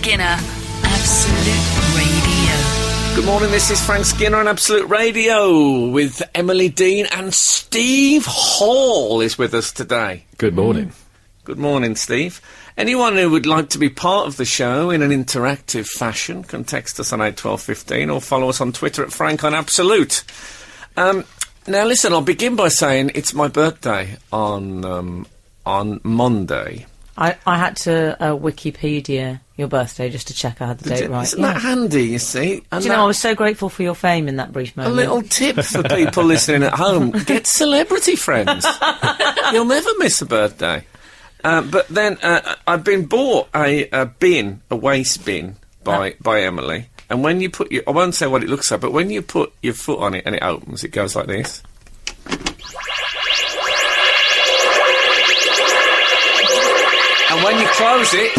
Skinner, Absolute Radio. Good morning, this is Frank Skinner on Absolute Radio with Emily Dean, and Steve Hall is with us today. Good morning. Good morning, Steve. Anyone who would like to be part of the show in an interactive fashion can text us on 81215 or follow us on Twitter at Frank on Absolute. Now listen, I'll begin by saying it's my birthday on Monday. I had to Wikipedia your birthday just to check I had the date right. Isn't that handy, you see? And do you know, I was so grateful for your fame in that brief moment. A little tip for people listening at home: get celebrity friends. You'll never miss a birthday. But then I've been bought a waste bin by Emily, and when you put I won't say what it looks like, but when you put your foot on it and it opens, it goes like this. And when you close it,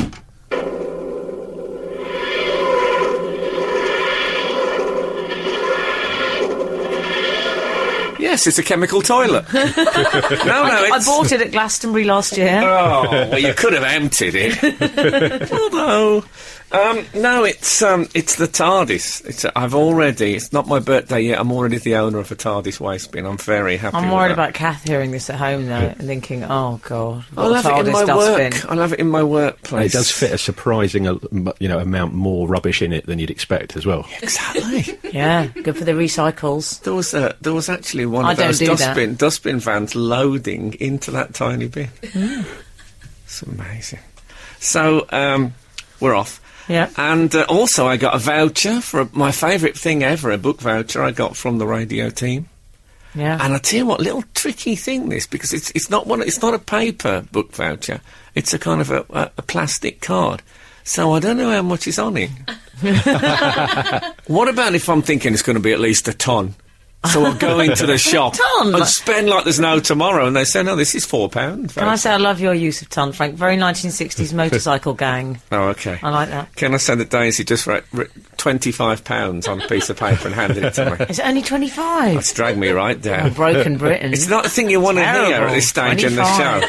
yes, it's a chemical toilet. I bought it at Glastonbury last year. Oh, well, you could have emptied it. Although, no, it's the TARDIS. It's not my birthday yet. I'm already the owner of a TARDIS waste bin. I'm very happy. I'm worried about Kath hearing this at home though, and thinking, "Oh God, I'll have it in my work. I'll have it in my workplace." It does fit a surprising, amount more rubbish in it than you'd expect as well. Exactly. Yeah, good for the recycles. There was actually one of those dustbin vans loading into that tiny bin. It's amazing. So we're off. Yeah. And also I got a voucher for my favourite thing ever, a book voucher I got from the radio team. Yeah. And I tell you what, little tricky thing this, because it's not a paper book voucher. It's a kind of a plastic card. So I don't know how much is on it. What about if I'm thinking it's going to be at least a ton? So I'll go into the shop and spend like there's no tomorrow, and they say, no, this is £4. Can I say I love your use of ton, Frank? Very 1960s motorcycle gang. Oh, OK. I like that. Can I say that Daisy just wrote £25 on a piece of paper and handed it to me? Is it only 25? That's dragged me right down. Oh, broken Britain. It's not the thing you want to hear at this stage 25. In the show.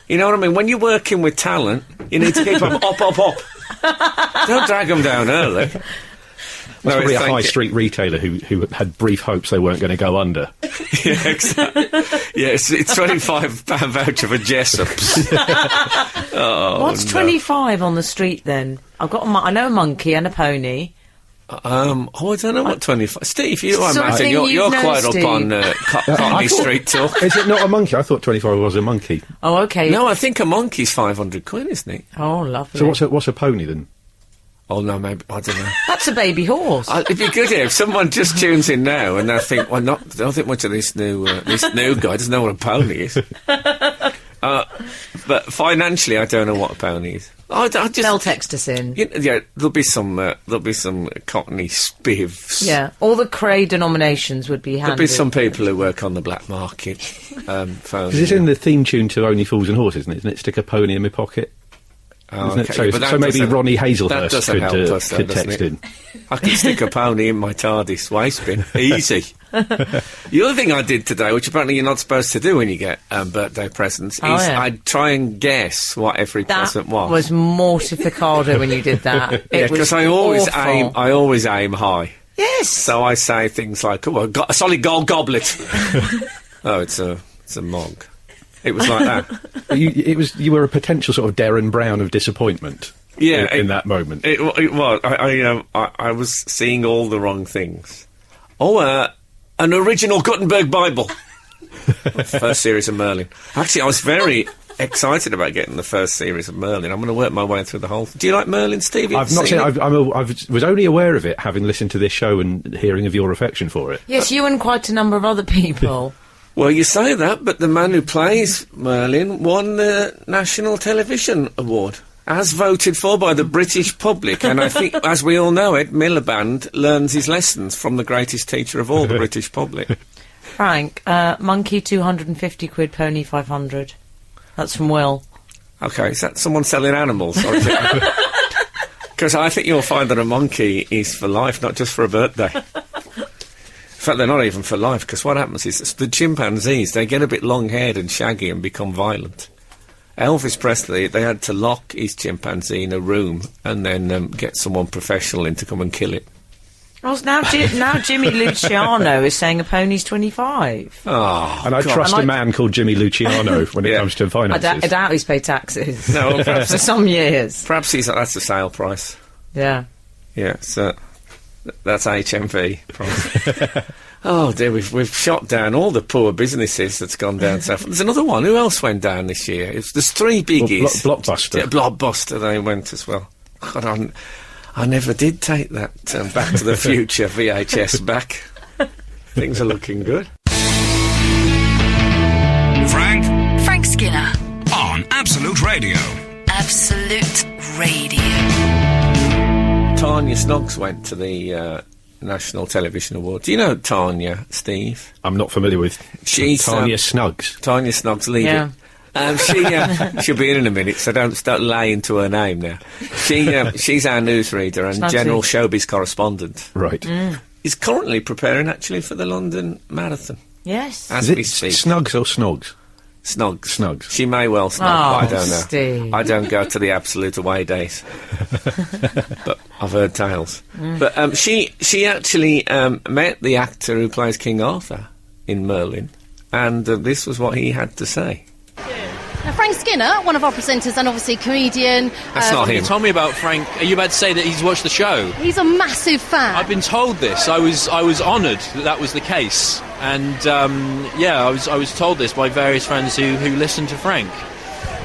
You know what I mean? When you're working with talent, you need to keep them up. Don't drag them down early. That's probably a high street retailer who had brief hopes they weren't going to go under. Yeah, exactly. Yeah, it's £25 voucher for Jessop's. What's 25 on the street then? I know a monkey and a pony. I don't know what 25. Steve, you're quite up on Cockney Street talk. Is it not a monkey? I thought 25 was a monkey. Oh, OK. No, I think a monkey's 500 quid, isn't it? Oh, lovely. So what's a pony then? Oh, no, maybe, I don't know. That's a baby horse. It'd be good if someone just tunes in now and they think, well, don't think much of this new guy, doesn't know what a pony is. But financially, I don't know what a pony is. They'll text us in. Yeah, there'll be some Cockney spivs. Yeah, all the Cray denominations would be handy. There'll be some people who work on the black market. Phone. This is in the theme tune to Only Fools and Horses, isn't it? Stick a pony in my pocket. Oh, okay. So maybe Ronnie Hazelhurst could text in. I could stick a pony in my TARDIS waste bin. Easy. The other thing I did today, which apparently you're not supposed to do when you get birthday presents, is I'd try and guess what every present was. That was mortificado when you did that. Yeah, because I always aim high. Yes. So I say things like, "Oh, I've got a solid gold goblet." Oh, it's a mug. It was like that. You were a potential sort of Darren Brown of disappointment. Yeah, in that moment. It was. I was seeing all the wrong things. Oh, an original Gutenberg Bible. First series of Merlin. Actually, I was very excited about getting the first series of Merlin. I'm going to work my way through the whole. Do you like Merlin, Steve? I've not seen it. I was only aware of it having listened to this show and hearing of your affection for it. Yes, you and quite a number of other people. Well, you say that, but the man who plays Merlin won the National Television Award, as voted for by the British public. And I think, as we all know, Ed Miliband learns his lessons from the greatest teacher of all, the British public. Frank, monkey 250 quid, pony 500. That's from Will. OK, is that someone selling animals? Because I think you'll find that a monkey is for life, not just for a birthday. In fact, they're not even for life, because what happens is the chimpanzees, they get a bit long-haired and shaggy and become violent. Elvis Presley, they had to lock his chimpanzee in a room and then get someone professional in to come and kill it. Well, now Jimmy Luciano is saying a pony's 25. Oh, And I trust a man called Jimmy Luciano when it Yeah. comes to I finances. doubt he's paid taxes no, well, perhaps, for some years. perhaps that's the sale price. Yeah. Yeah, so that's HMV price. Oh dear, we've shot down all the poor businesses that's gone down south. There's another one. Who else went down this year? There's three biggies. Blockbuster. Yeah, Blockbuster, they went as well. God, I never did take that Back to the Future VHS back. Things are looking good. Frank Skinner. On Absolute Radio. Absolute Radio. Tanya Snoggs went to the National Television Award. Do you know Tanya, Steve? I'm not familiar with She's Tanya Snuggs. Tanya Snoggs, leave Yeah. it. She'll be in a minute, so don't start laying to her name now. She's our newsreader and Snugsy. general showbiz correspondent. Right. Is currently preparing actually for the London Marathon. Yes. As Is it we speak. Snuggs or Snogs? Snoggs. Snuggs. She may well snog, Oh, but I don't know. Steve. I don't go to the Absolute away days. But I've heard tales. But she actually met the actor who plays King Arthur in Merlin, and this was what he had to say. Now, Frank Skinner, one of our presenters and obviously comedian. That's not him. Tell me about Frank. Are you about to say that he's watched the show? He's a massive fan. I've been told this. I was honoured that was the case, and I was told this by various friends who listened to Frank.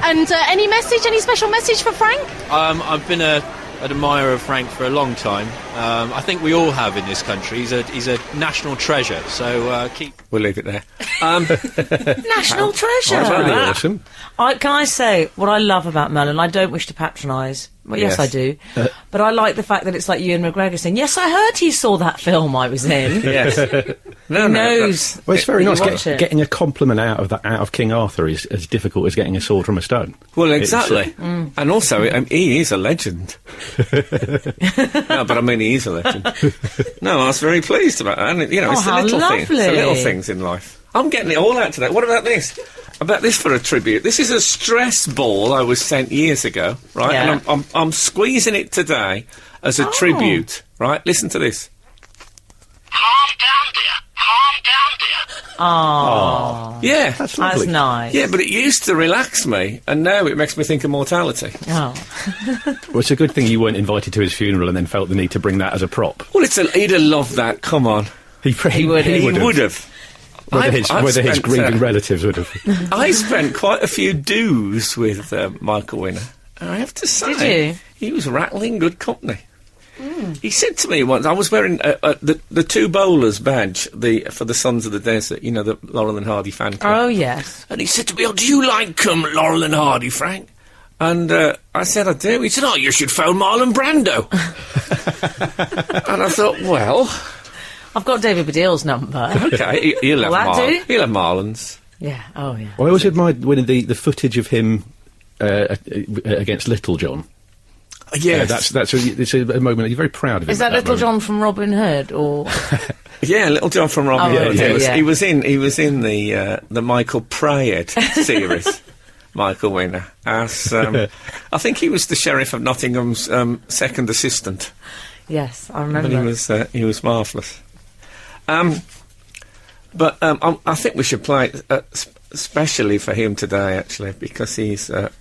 And any special message for Frank? I've been an admirer of Frank for a long time. I think we all have in this country. He's a national treasure. So keep. We'll leave it there. National treasure. That's Really Ah. awesome. Can I say what I love about Merlin? I don't wish to patronise. Well, yes, Yes. I do. But I like the fact that it's like Ewan McGregor saying, "Yes, I heard he saw that film I was in." Yes. No, He no, knows. Well, it's very You nice. watch it. Getting a compliment out of King Arthur is as difficult as getting a sword from a stone. Well, It's, exactly. And also, he is a legend. No, but I mean, he is a legend. No, I was very pleased about that. And, it's the how little things. It's the little lovely. things in life. I'm getting it all out today. What about this? About this for a tribute. This is a stress ball I was sent years ago, right? Yeah. And I'm squeezing it today as a tribute, right? Listen to this. Calm down, dear. Calm down, dear. Yeah. That's That's lovely. nice. Yeah, but it used to relax me, and now it makes me think of mortality. Oh. Well, it's a good thing you weren't invited to his funeral and then felt the need to bring that as a prop. Well, he'd have loved that. Come on. He would have. He would have. Whether his spent, grieving relatives would have. I spent quite a few do's with Michael Winner. And I have to say, Did you? he was rattling good company. He said to me once, I was wearing the two bowlers badge for the Sons of the Desert, the Laurel and Hardy fan club. Oh, yes. And he said to me, "Oh, do you like Laurel and Hardy, Frank?" And I said, "I do." He said, "Oh, you should phone Marlon Brando." And I thought, well, I've got David Baddiel's number. okay, he'll have Will that do? He'll have Marlon's. Yeah. Oh, yeah. Well, I always admired winning the footage of him against Little John. Yes. It's a moment you're very proud of him. Is that at Little moment. John from Robin Hood, or Yeah, Little John from Robin Oh, Hood. okay, yeah. He was in the Michael Prayed series. Michael Winner, as I think he was the Sheriff of Nottingham's second assistant, yes, I and remember. he was marvellous. But I think we should play it especially for him today, actually, because he's a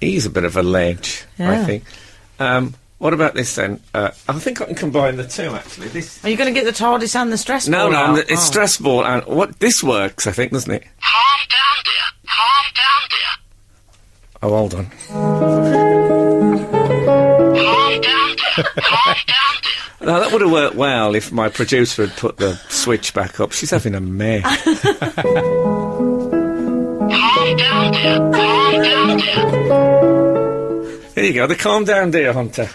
bit of a ledge. I Yeah. think. What about this then? I think I can combine the two, actually. This. Are you going to get the TARDIS and the stress No, ball no, out? it's stress ball, and this works, I think, doesn't it? Calm down, dear. Calm down, dear. Oh, hold on. Calm down, dear. Calm down, dear. Now, that would have worked well if my producer had put the switch back up. She's having a mare. Calm down, dear. Calm down, dear. Here you go, the Calm Down Deer Hunter.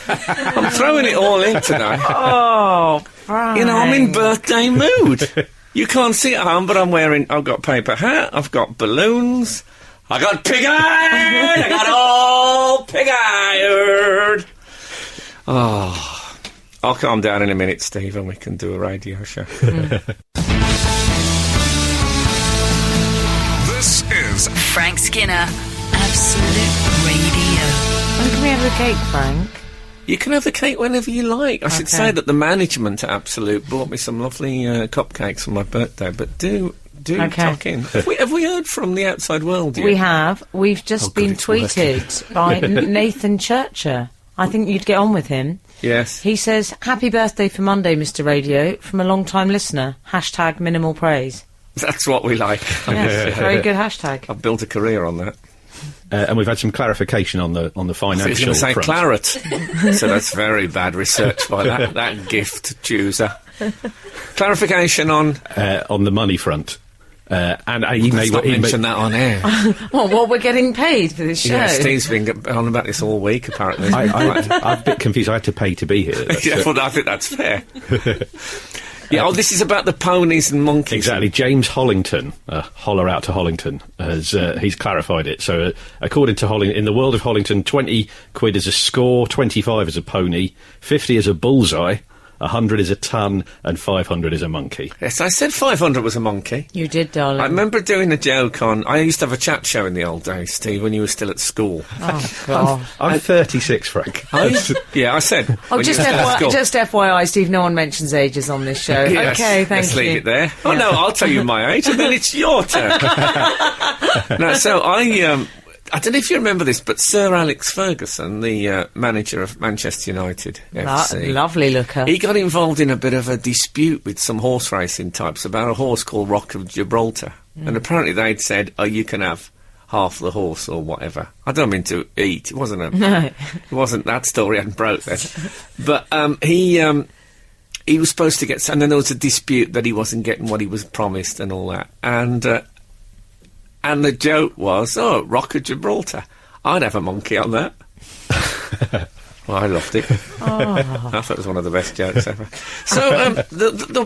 I'm throwing it all in today. Oh, Frank. I'm in birthday mood. You can't see it at home, but I've got paper hat, I've got balloons, I got pig-eyed, I got all pig-eyed. Oh, I'll calm down in a minute, Steve, and we can do a radio show. This is It's Frank Skinner, Absolute Radio. When can we have the cake, Frank? You can have the cake whenever you like. I should Okay. say that the management at Absolute bought me some lovely cupcakes on my birthday, but do Okay. tuck in. Have we heard from the outside world yet? We have. We've just good, been it's working. tweeted by Nathan Churcher. I think you'd get on with him. Yes. He says, "Happy birthday for Monday, Mr. Radio, from a long-time listener. Hashtag minimal praise." That's what we like. Yes, very good hashtag. I've built a career on that. And we've had some clarification on the I was financial going to say front. claret. So that's very bad research by that gift chooser. Clarification on... On the money front. And you Let's not mention that on air. Well, we're getting paid for this show. Yeah, Steve's been on about this all week, apparently. I'm a bit confused. I had to pay to be here. That's, Yeah, well, I think that's fair. Yeah, this is about the ponies and monkeys. Exactly. James Hollington, holler out to Hollington, has he's clarified it. So, according to Hollington, in the world of Hollington, 20 quid is a score, 25 is a pony, 50 is a bullseye, 100 is a ton, and 500 is a monkey. Yes, I said 500 was a monkey. You did, darling. I remember doing a joke on... I used to have a chat show in the old days, Steve, when you were still at school. Oh, God. I'm 36, Frank. Yeah, I said... Oh, when you just were still at school. FYI, Steve, no one mentions ages on this show. Yes, Okay, thank let's you. leave it there. Oh, no, I'll tell you my age, and then it's your turn. No, so I don't know if you remember this, but Sir Alex Ferguson, the manager of Manchester United FC... Lovely looker. He got involved in a bit of a dispute with some horse racing types about a horse called Rock of Gibraltar. And apparently they'd said, oh, you can have half the horse or whatever. I don't mean to eat. It wasn't No. It wasn't that story hadn't broke then. But he was supposed to get... And then there was a dispute that he wasn't getting what he was promised and all that. And the joke was, oh, Rock of Gibraltar. I'd have a monkey on that. Well, I loved it. Oh. I thought it was one of the best jokes ever. So,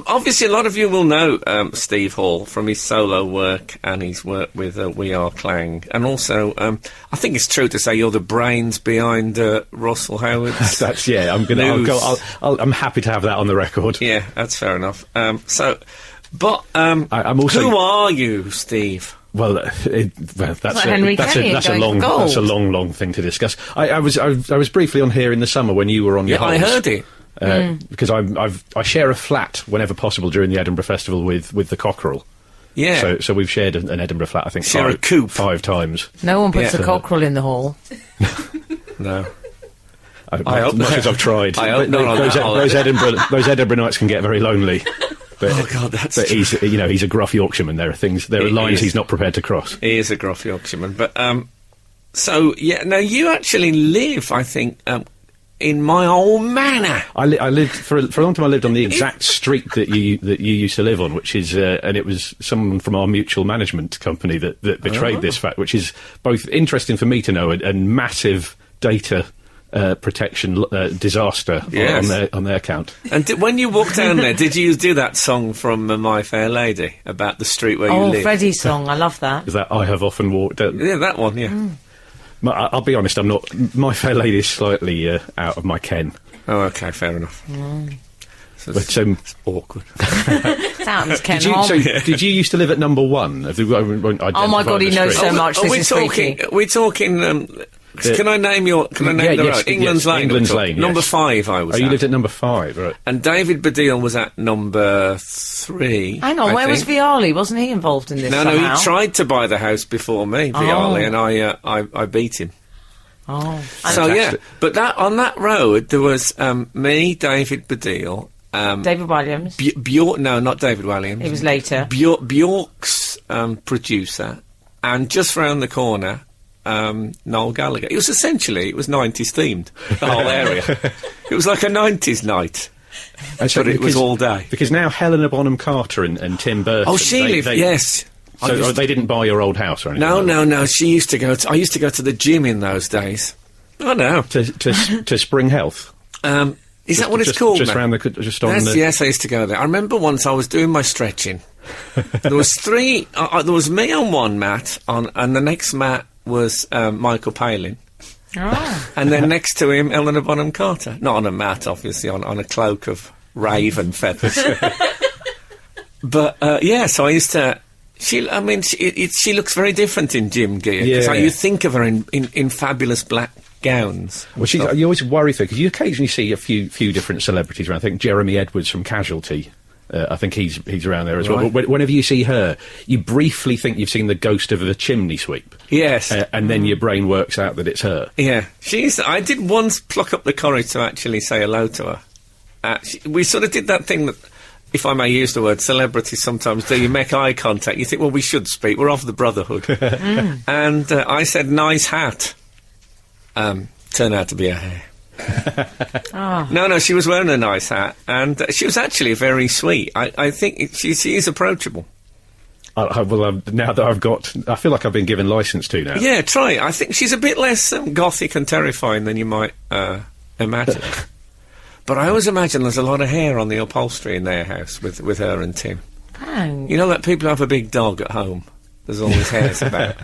obviously, a lot of you will know Steve Hall from his solo work and his work with We Are Clang. And also, I think it's true to say you're the brains behind Russell Howard's... That's I'm News. I'm happy to have that on the record. Yeah, that's fair enough. I'm also. Who are you, Steve? Well, that's Henry Kenny going for gold. a long thing to discuss. I was briefly on here in the summer when you were on your Yeah, I holes, heard it. because I share a flat whenever possible during the Edinburgh Festival with the Cockerel. Yeah. So we've shared an Edinburgh flat, I think, Share a coop. 5 times. No one puts Yeah. a cockerel in the hall. No. I hope much not. as I've tried. I hope But not on those, that holiday. those Edinburgh nights can get very lonely. But, Oh, God, that's but true. he's a gruff Yorkshireman. There are He lines is. he's not prepared to cross. He is a gruff Yorkshireman. But, so, yeah, now you actually live, I think, in my old manor. I lived for a long time. I lived on the exact street that you used to live on, which is, and it was someone from our mutual management company that betrayed this fact, which is both interesting for me to know and massive data protection disaster Yes. on their account. And when you walked down there, did you do that song from My Fair Lady about the street where you Oh, live? Freddie's song. I love that. Is that I have often walked? Yeah, that one, yeah. I'll be honest. I'm not. My Fair Lady is slightly out of my ken. Oh, okay, fair enough. So But it's awkward. Sounds Ken did you, Hom. did you used to live at number 1? Oh my God, he knows so much. Are This we is talking? freaky. Are we talking? Can I name your? Can I name the road? England's Lane. England's we're talking. Lane. Number yes. 5. I was. Oh, you at. lived at number 5, right? And David Baddiel was at number 3. Hang on, I where was think. Viali? Wasn't he involved in this No, somehow? he tried to buy the house before me, Viali, and I beat him. Oh. So yeah, Fantastic. but on that road there was me, David Baddiel, David Williams. Bjork. No, not David Williams. It was later. Bjork's producer, and just round the corner, Noel Gallagher. It was 90s themed, the whole area. It was like a 90s night. And so But it was all day. Because now Helena Bonham Carter and Tim Burton. Oh, she lived. Yes. So they didn't buy your old house or anything? like that? No. She used to go. I used to go to the gym in those days. Oh no. To Spring Health. Is that what it's Just- called? Just now? round just on the. Yes, I used to go there. I remember once I was doing my stretching. There was 3. There was me on one mat, and the next mat was Michael Palin, Oh. and then next to him, Helena Bonham Carter. Not on a mat, obviously, on a cloak of raven feathers. But yeah, so I used to. She looks very different in gym gear. 'Cause, like, Yeah. you think of her in fabulous black gowns. Well, you always worry for because you occasionally see a few different celebrities around. I think Jeremy Edwards from Casualty. I think he's around there as well. Right. But whenever you see her, you briefly think you've seen the ghost of a chimney sweep. Yes. And then your brain works out that it's her. Yeah, I did once pluck up the courage to actually say hello to her. We sort of did that thing that, if I may use the word, celebrities sometimes do. You make eye contact, you think, well, we should speak, we're of the brotherhood. And I said, nice hat. Turned out to be her hair. No, she was wearing a nice hat, and she was actually very sweet. I think she is approachable. Now that I feel like I've been given licence to now. Yeah, try it. I think she's a bit less gothic and terrifying than you might imagine. But I always imagine there's a lot of hair on the upholstery in their house with her and Tim. Thanks. You know that people have a big dog at home. There's always hairs about.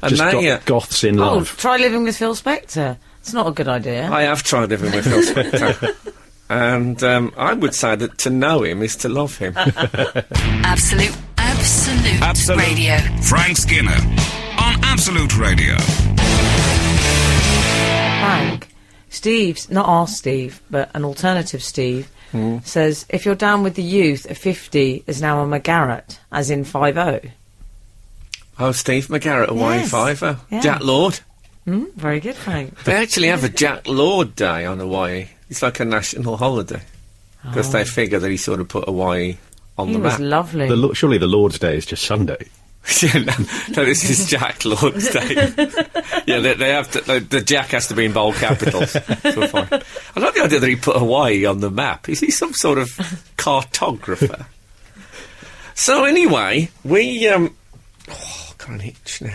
And Just goths in Oh, love. try living with Phil Spector. It's not a good idea. I have tried living with Phil Spector. And I would say that to know him is to love him. Absolute Radio. Frank Skinner on Absolute Radio. Frank, Steve's, not our Steve, but an alternative Steve, says, if you're down with the youth, a 50 is now a McGarrett, as in 50. Oh, Steve McGarrett, away Yes. fiver. Yeah. Jack Lord. Very good, Frank. They actually have a Jack Lord Day on Hawaii. It's like a national holiday. Because they figure that he sort of put Hawaii on He the was map. lovely. Surely the Lord's Day is just Sunday. Yeah, no, this is Jack Lord's Day. Yeah, they have to, the Jack has to be in bold capitals. So fine. I like the idea that he put Hawaii on the map. Is he some sort of cartographer? So anyway, we got an itch now.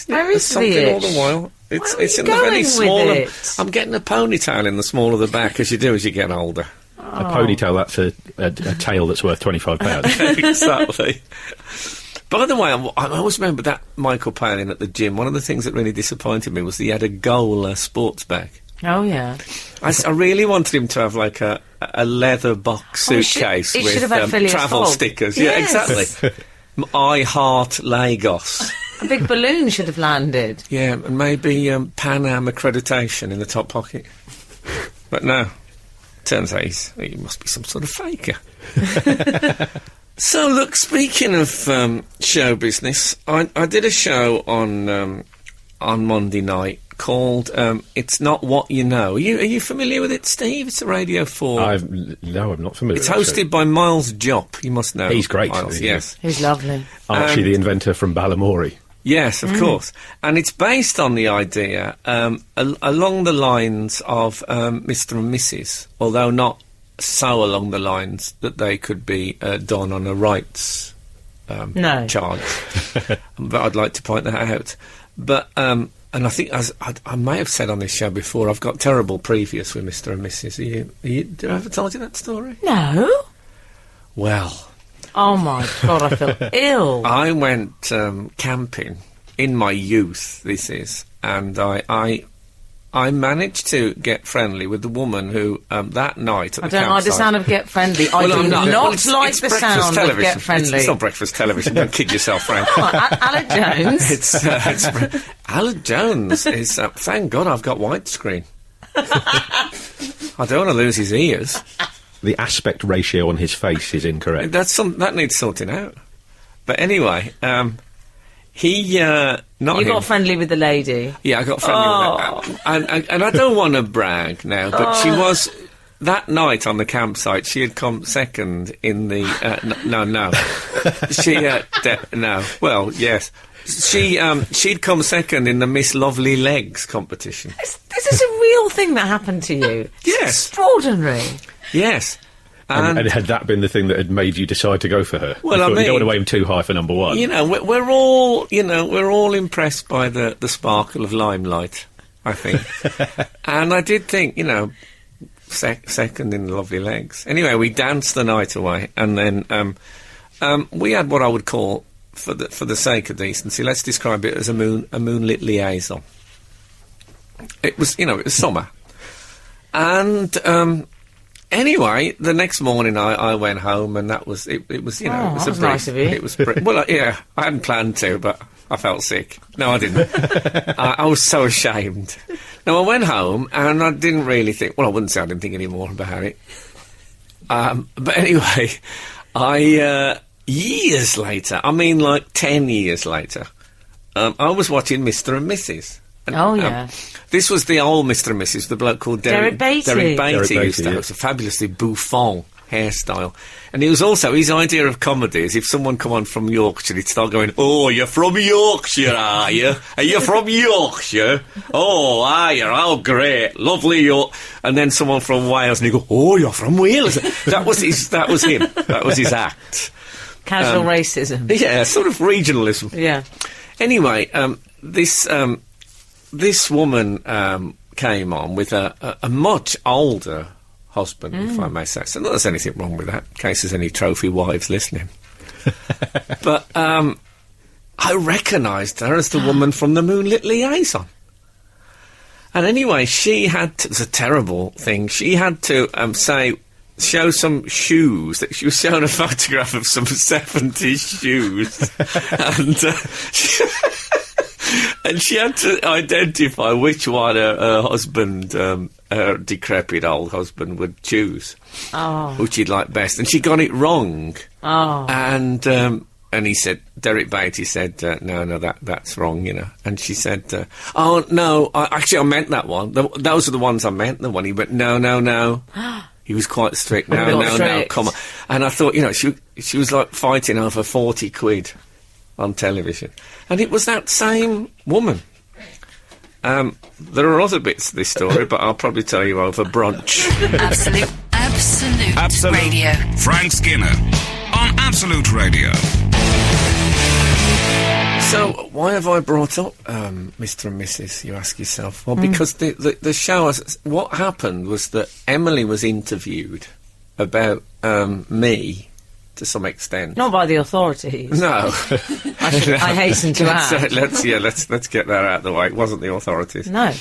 Where There's is the something all itch? the while. Where are It's you in the very going with small. it? I'm getting a ponytail in the small of the back, as you do as you get older. A ponytail, that's a tail that's worth £25. Exactly. By the way, I always remember that Michael Palin at the gym. One of the things that really disappointed me was he had a goal sports bag. Oh, yeah. I really wanted him to have like a leather box Oh, suitcase it should have with had Phileas travel Fogg. stickers. Yes. Yeah, exactly. I heart Lagos. A big balloon should have landed. Yeah, and maybe Pan Am accreditation in the top pocket. But no, turns out he must be some sort of faker. So, look, speaking of show business, I did a show on Monday night called It's Not What You Know. Are you familiar with it, Steve? It's a Radio 4. No, I'm not familiar It's with it, hosted by Miles Jopp. You must know. He's great, Miles, isn't he? yes. He's lovely. Archie, the inventor from Balamory. Yes, of course. And it's based on the idea along the lines of Mr. and Mrs., although not so along the lines that they could be done on a rights No. charge. But I'd like to point that out. But, and I think, as I may have said on this show before, I've got terrible previous with Mr. and Mrs. Did I ever told you that story? No. Well, Oh, my God, I feel ill. I went camping in my youth, this is, and I managed to get friendly with the woman who, that night at I the don't like the campsite- sound of get friendly. I Well, do I'm not Well, it's like the breakfast sound of television. get friendly. It's not breakfast television. Don't kid yourself, Frank. Alec Jones. It's Alan Jones is. Thank God I've got widescreen. I don't want to lose his ears. The aspect ratio on his face is incorrect. That needs sorting out. But anyway, he not You him. got friendly with the lady. Yeah, I got friendly with her. And I don't want to brag now, but she was... That night on the campsite, she had come second in the... no. She... no. Well, yes. She'd come second in the Miss Lovely Legs competition. This is a real thing that happened to you. It's Yes. extraordinary. Yes. And had that been the thing that had made you decide to go for her? Well, you I thought, you don't mean- want to aim too high for number one. You know, we're all impressed by the sparkle of limelight, I think. And I did think, second in the Lovely Legs. Anyway, we danced the night away, and then we had what I would call, for the sake of decency, let's describe it as a moonlit liaison. It was, it was summer, and Anyway, the next morning I went home, and that was it. It was, you know, Oh, it was that was nice of you. It was well, yeah. I hadn't planned to, but I felt sick. No, I didn't. I was so ashamed. Now I went home, and I didn't really think. Well, I wouldn't say I didn't think any more about it. But anyway, I years later, I mean, like 10 years later, I was watching Mr. and Mrs. And, Oh, yeah. this was the old Mr. and Mrs., the bloke called Derek Beatty. Derek Derek Beatty used to Beatty, have a fabulously bouffant hairstyle. And he was also, his idea of comedy is if someone come on from Yorkshire, he'd start going, "Oh, you're from Yorkshire, are you? Are you from Yorkshire? Oh, are you? Oh, great. Lovely York." And then someone from Wales, and he'd go, "Oh, you're from Wales." That was him. That was his act. Casual racism. Yeah, sort of regionalism. Yeah. Anyway, this woman came on with a much older husband, if I may say. So not there's anything wrong with that, in case there's any trophy wives listening. But I recognised her as the woman from the Moonlit Liaison. And anyway, she had to, it was a terrible thing, she had to show some shoes, that she was showing a photograph of some 70s shoes. And she had to identify which one her husband, her decrepit old husband, would choose, which he'd like best. And she got it wrong. Oh. And he said, Derek Beatty said, no, that's wrong, you know. And she said, oh, no, I meant that one. Those are the ones I meant, the one. He went, no. He was quite strict. No, come on. And I thought, you know, she was like fighting over 40 quid on television. And it was that same woman. There are other bits to this story, but I'll probably tell you over brunch. Absolute Radio. Frank Skinner on Absolute Radio. So, why have I brought up Mr. and Mrs., you ask yourself? Well, because the show, what happened was that Emily was interviewed about me, to some extent. Not by the authorities. No. I hasten to add. Let's get that out of the way. It wasn't the authorities. No.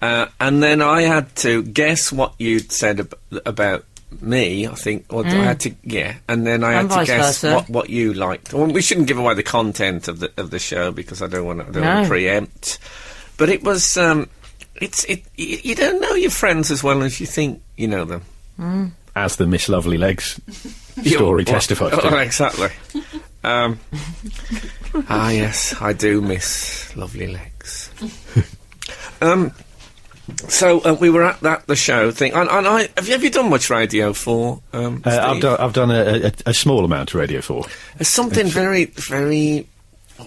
And then I had to guess what you'd said about me, I think. Or I had to, and then I had to guess what you liked. Well, we shouldn't give away the content of the show because I don't want to preempt. But it was, you don't know your friends as well as you think you know them. As the Miss Lovely Legs story testifies to. Oh, exactly. Yes, I do miss Lovely Legs. So we were at the show thing, and I have you done much radio for? Steve? I've done a small amount of radio for. There's something very, very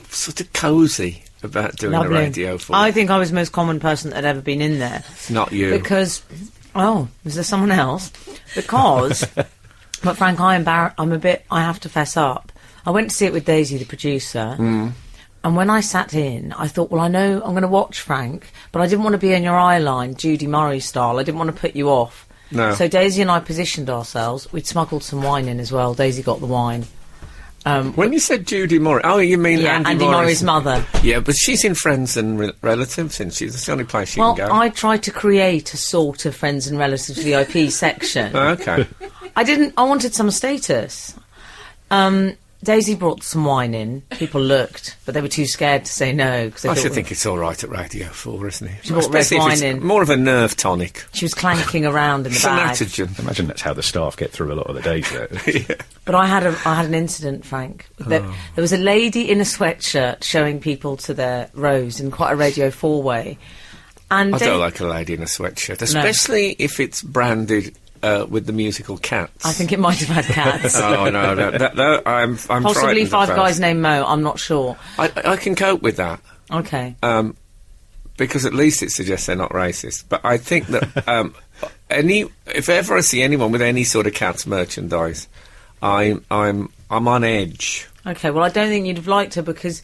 sort of cosy about doing Lovely. a radio for. I think I was the most common person that had ever been in there. Not you. Because, was there someone else? Because, but Frank, I have to fess up. I went to see it with Daisy, the producer, and when I sat in, I thought, well, I know I'm going to watch Frank, but I didn't want to be in your eye line, Judy Murray style. I didn't want to put you off. No. So Daisy and I positioned ourselves. We'd smuggled some wine in as well. Daisy got the wine. When you said Judy Murray, you mean Andy Murray's mother. Yeah, but she's in Friends and Relatives, and that's the only place she can go. I tried to create a sort of Friends and Relatives VIP section. Okay. I wanted some status. Daisy brought some wine in. People looked, but they were too scared to say no. I should think it's all right at Radio 4, isn't it? She brought red wine in. More of a nerve tonic. She was clanking around in the bag. Sanatogen. Imagine that's how the staff get through a lot of the days there. But I had an incident, Frank. There was a lady in a sweatshirt showing people to their rows in quite a Radio 4 way. And I don't like a lady in a sweatshirt, especially if it's branded with the musical Cats. I think it might have had cats. Oh no, I'm possibly Five Guys Named Mo. I'm not sure. I can cope with that. Okay. Because at least it suggests they're not racist. But I think that if ever I see anyone with any sort of Cats merchandise, I'm on edge. Okay. Well, I don't think you'd have liked her because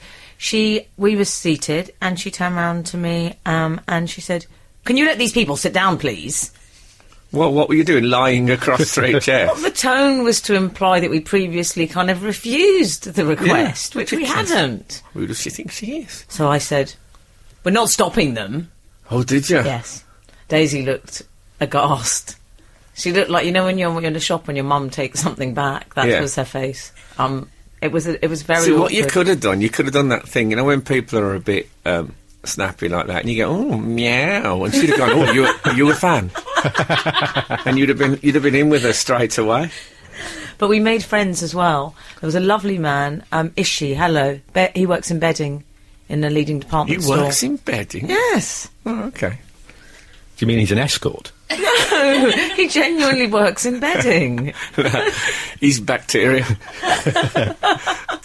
we were seated and she turned round to me and she said, "Can you let these people sit down, please?" Well, what were you doing, lying across 3 chairs? Well, the tone was to imply that we previously kind of refused the request, which we hadn't. Who does she think she is? So I said, "We're not stopping them." Oh, did you? Yes. Daisy looked aghast. She looked like, you know, when you're in a shop and your mum takes something back. That Yeah. was her face. It was very. See, what you awkward. could have done, you could have done that thing, you know, when people are a bit snappy like that, and you go, oh, meow, and she'd have gone, oh, are you a fan? And you'd have been in with her straight away. But we made friends as well. There was a lovely man, Ishi. Hello, he works in bedding in a leading He department store. works in bedding. Yes. Oh, okay. Do you mean he's an escort? No, he genuinely works in bedding. He's bacteria.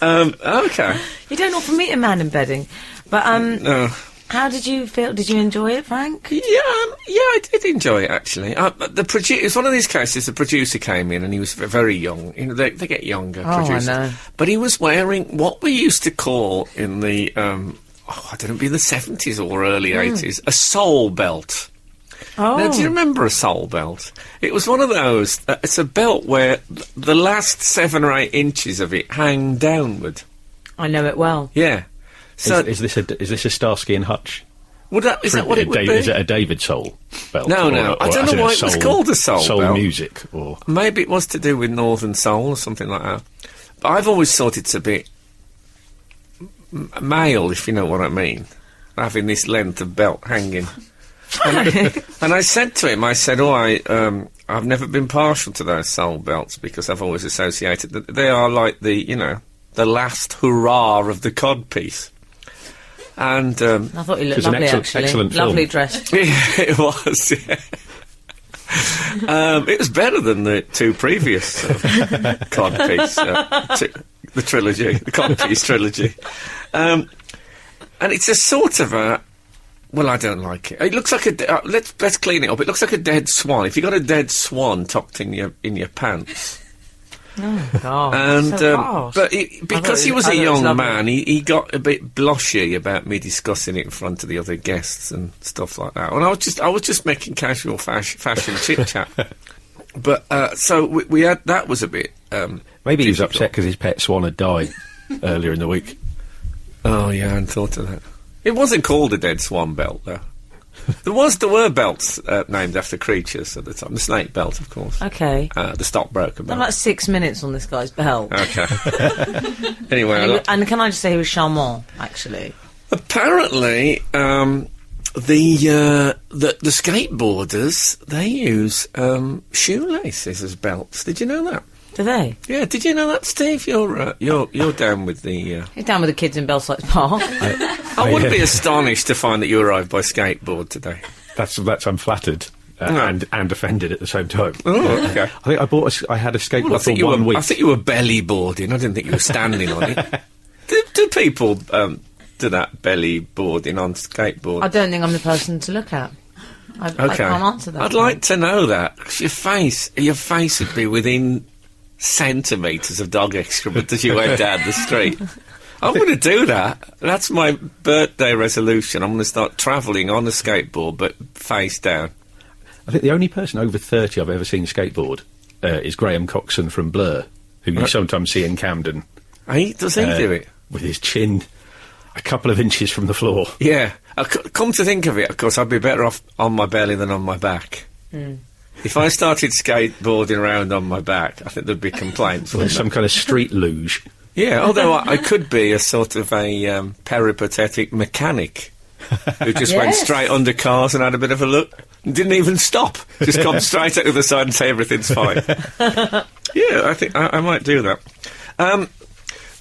Okay. You don't often meet a man in bedding. But No. how did you feel? Did you enjoy it, Frank? Yeah, I did enjoy it actually. It's one of these cases. The producer came in and he was very young. You know, they get younger. Oh, I producers. know. But he was wearing what we used to call in the I don't know, it'd be the 70s or early 80s, a soul belt. Oh, Now, do you remember a soul belt? It was one of those. It's a belt where the last 7 or 8 inches of it hang downward. I know it well. Yeah. So Is this a Starsky and Hutch? is that what it would be? Is it a David Soul belt? No, no. I don't as know in why it was called a soul soul belt. music, or Maybe it was to do with Northern Soul or something like that. But I've always thought it's a bit male, if you know what I mean, having this length of belt hanging. And I said to him, I've never been partial to those soul belts because I've always associated that they are like the last hurrah of the codpiece. And I thought you looked It's an lovely, actually. excellent film. Lovely dressed. yeah, it was. Yeah. It was better than the 2 previous codpiece, the trilogy, the codpiece trilogy. And it's a sort of a. Well, I don't like it. It looks like a. Let's clean it up. It looks like a dead swan. If you got a dead swan tucked in your pants. Oh, God. And so harsh. but because he was I a thought it was young lovely. man, he got a bit blushy about me discussing it in front of the other guests and stuff like that. And I was just making casual fashion chit chat. But so we had that was a bit. maybe he was difficult. upset because his pet swan had died earlier in the week. Oh yeah, I hadn't thought of that. It wasn't called a dead swan belt though. There were belts named after creatures at the time. The snake belt, of course. Okay. The stockbroker I'm belt. like 6 minutes on this guy's belt. Okay. Anyway, And can I just say he was charmant, actually? apparently, the skateboarders they use shoelaces as belts. Did you know that? Do they? Yeah. Did you know that, Steve? You're down with the. He's down with the kids in Belsight Park. I wouldn't be astonished to find that you arrived by skateboard today. That's I'm flattered and offended at the same time. Oh, okay. I think I had a skateboard Well, I for think you 1 were. week. I think you were belly boarding. I didn't think you were standing on it. Do people do that belly boarding on skateboard? I don't think I'm the person to look at. I can't answer that. I'd like to know that. 'Cause your face would be within centimetres of dog excrement as you went down the street. I'm going to do that. That's my birthday resolution. I'm going to start travelling on a skateboard, but face down. I think the only person over 30 I've ever seen skateboard is Graham Coxon from Blur, who you sometimes see in Camden. Hey, does he do it? With his chin a couple of inches from the floor. Yeah. Come to think of it, of course, I'd be better off on my belly than on my back. If I started skateboarding around on my back, I think there'd be complaints. With some kind of street luge. Yeah, although I could be a sort of a peripatetic mechanic who just went Yes. straight under cars and had a bit of a look. And didn't even stop. Just come straight out to the side and say everything's fine. Yeah, I think I might do that.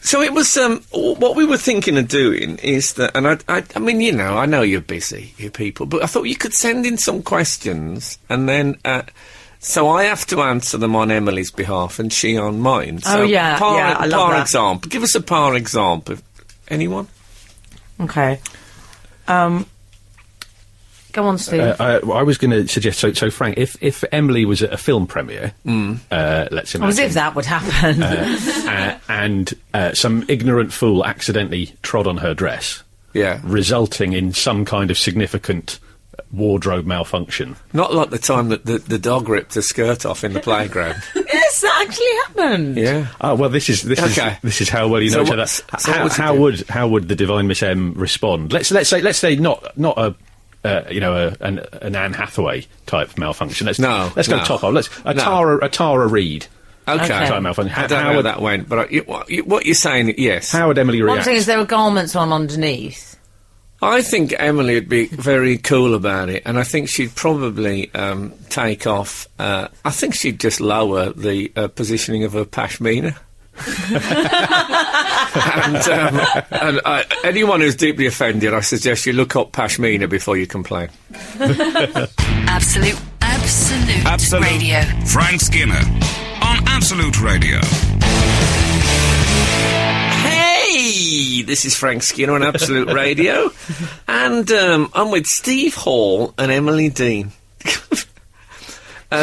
So it was, what we were thinking of doing is that, and I mean, you know, I know you're busy, you people, but I thought you could send in some questions and then, so I have to answer them on Emily's behalf and she on mine. So Oh, yeah, I love that. example. Give us a par example. Anyone? Okay. Go on, Steve. I was going to suggest, so Frank, if Emily was at a film premiere, let's imagine, As if that would happen. and some ignorant fool accidentally trod on her dress, Yeah. resulting in some kind of significant wardrobe malfunction. Not like the time that the dog ripped her skirt off in the playground. Yes, that actually happened. Yeah. Oh well, this is how well you know So each what- other. so what was it How would the Divine Miss M respond? Let's say not a an Anne Hathaway type malfunction. Let's No, go no. top of. A Tara Reid. Okay. Type malfunction. I don't know how that went, but what you're saying, yes. How would Emily What I'm react? saying is there were garments on underneath. I think Emily would be very cool about it, and I think she'd probably take off. I think she'd just lower the positioning of her pashmina. and anyone who's deeply offended, I suggest you look up pashmina before you complain. Absolute Radio. Frank Skinner on Absolute Radio. Hey, this is Frank Skinner on Absolute Radio, and I'm with Steve Hall and Emily Dean.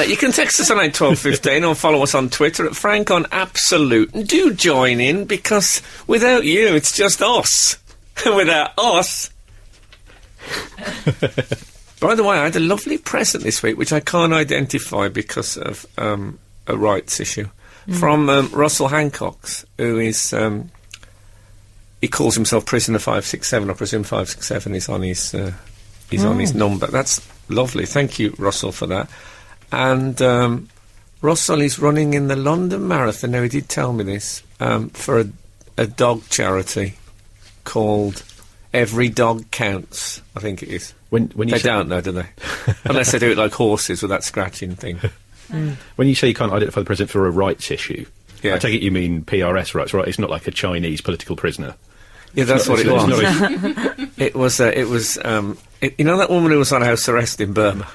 You can text us on 81215 or follow us on Twitter at Frank on Absolute. And do join in, because without you, it's just us. Without us... By the way, I had a lovely present this week, which I can't identify because of a rights issue, from Russell Hancock's, who is... he calls himself Prisoner 567, I presume 567 is on his... on his number. That's lovely. Thank you, Russell, for that. And Russell is running in the London Marathon. Now, he did tell me this, for a dog charity called Every Dog Counts, I think it is. When you They say, don't know, do they? Unless they do it like horses with that scratching thing. when you say you can't identify the president for a rights issue, Yeah. I take it you mean PRS rights, right? It's not like a Chinese political prisoner. Yeah, that's what it It's was. not It was, you know that woman who was on house arrest in Burma?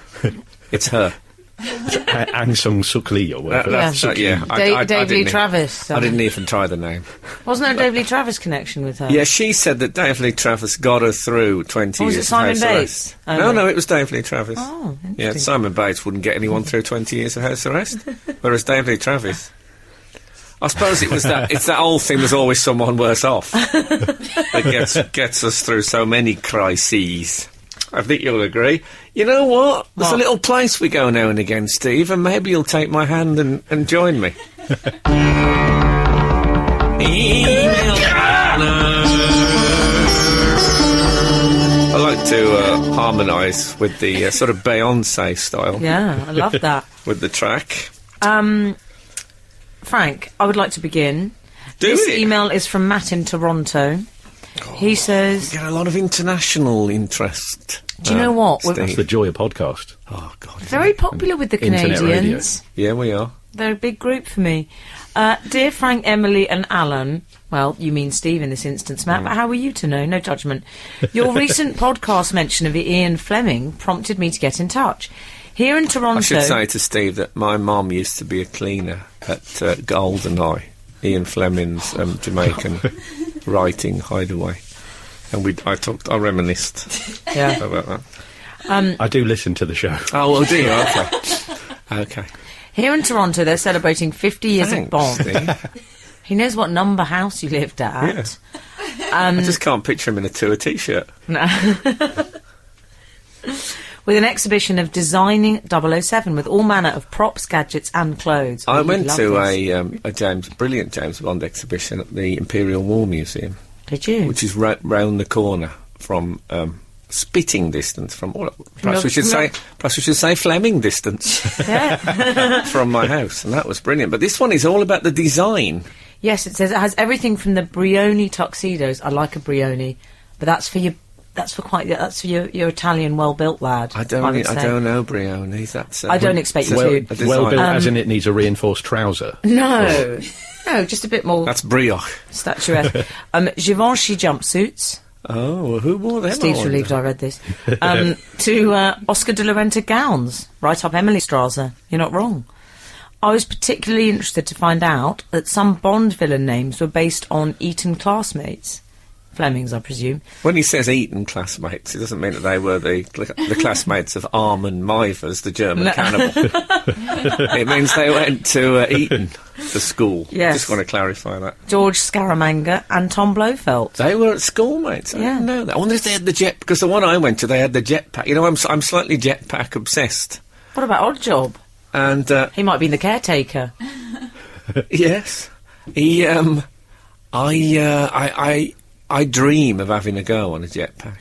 It's her. Aung San Suu Kyi or whatever. That's yeah. Dave Lee Travis. I didn't even try the name. Wasn't there a Dave Lee Travis connection with her? Yeah, she said that Dave Lee Travis got her through 20 Or was years it Simon of house Bates? arrest. Oh, No, it was Dave Lee Travis. Oh, Yeah, interesting. Simon Bates wouldn't get anyone through 20 years of house arrest, whereas Dave Lee Travis... I suppose it was that. It's that old thing. There's always someone worse off that gets us through so many crises. I think you'll agree. You know what? There's a little place we go now and again, Steve, and maybe you'll take my hand and join me. Email. I like to harmonise with the sort of Beyonce style Yeah, I love that. with the track. Frank, I would like to begin. This it. email is from Matt in Toronto. He says, Get a lot of international interest. do you know what? We're That's the joy of podcast. Oh, God. very popular with the Internet Canadians. Yeah, we are. They're a big group for me. Dear Frank, Emily and Alan, well, you mean Steve in this instance, Matt, but how are you to know? No judgment. Your recent podcast mention of Ian Fleming prompted me to get in touch. Here in Toronto... I should say to Steve that my mum used to be a cleaner at GoldenEye, Ian Fleming's Jamaican writing hideaway. And I reminisced Yeah. about that. I do listen to the show. Oh, well, do you? Okay. Okay. Here in Toronto, they're celebrating 50 years Thanks, of Bond. Steve. He knows what number house you lived at. Yeah. I just can't picture him in a tour T-shirt. With an exhibition of designing 007 with all manner of props, gadgets and clothes. I Oh, you'd went love to this. a brilliant James Bond exhibition at the Imperial War Museum, Did you? which is round the corner from spitting distance from. Well, perhaps we should say Fleming distance Yeah. from my house, and that was brilliant. But this one is all about the design. Yes, it says it has everything from the Brioni tuxedos. I like a Brioni, but that's for your your Italian well-built lad. I would don't say. know Brioni. That's I don't expect you well- to. a design. Well built, as in it needs a reinforced trouser. No, no, just a bit more That's brioche. statuesque. Givenchy jumpsuits. Oh, well, who wore them? Steve's I wonder? relieved I read this. To Oscar de la Renta gowns, right up Emily Strasser. You're not wrong. I was particularly interested to find out that some Bond villain names were based on Eton classmates. Fleming's, I presume. When he says Eton classmates, it doesn't mean that they were the classmates of Armand Mivers, the German cannibal. It means they went to Eton, the school. Yes. Just want to clarify that. George Scaramanga and Tom Blofeld. They were at schoolmates. I Yeah. didn't know that. I wonder if they had the jet, because the one I went to, they had the jetpack. You know, I'm slightly jetpack obsessed. What about Oddjob? And, He might be the caretaker. yes, he, I dream of having a go on a jetpack.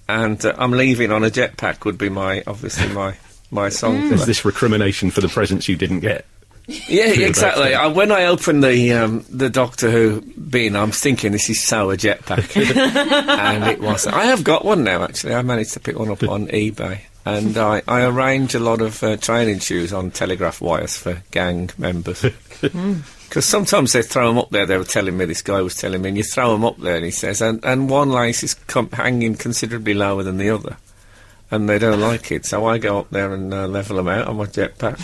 and I'm leaving on a jetpack would be my song. Is this recrimination for the presents you didn't get? Yeah, exactly. When I opened the Doctor Who bin, I'm thinking this is so a jetpack, and it wasn't. I have got one now. Actually, I managed to pick one up on eBay, and I arrange a lot of training shoes on telegraph wires for gang members. Because sometimes they throw them up there. They were telling me, this guy was telling me, and you throw them up there, and he says, and one lace is hanging considerably lower than the other. And they don't like it, so I go up there and level them out on my jetpack.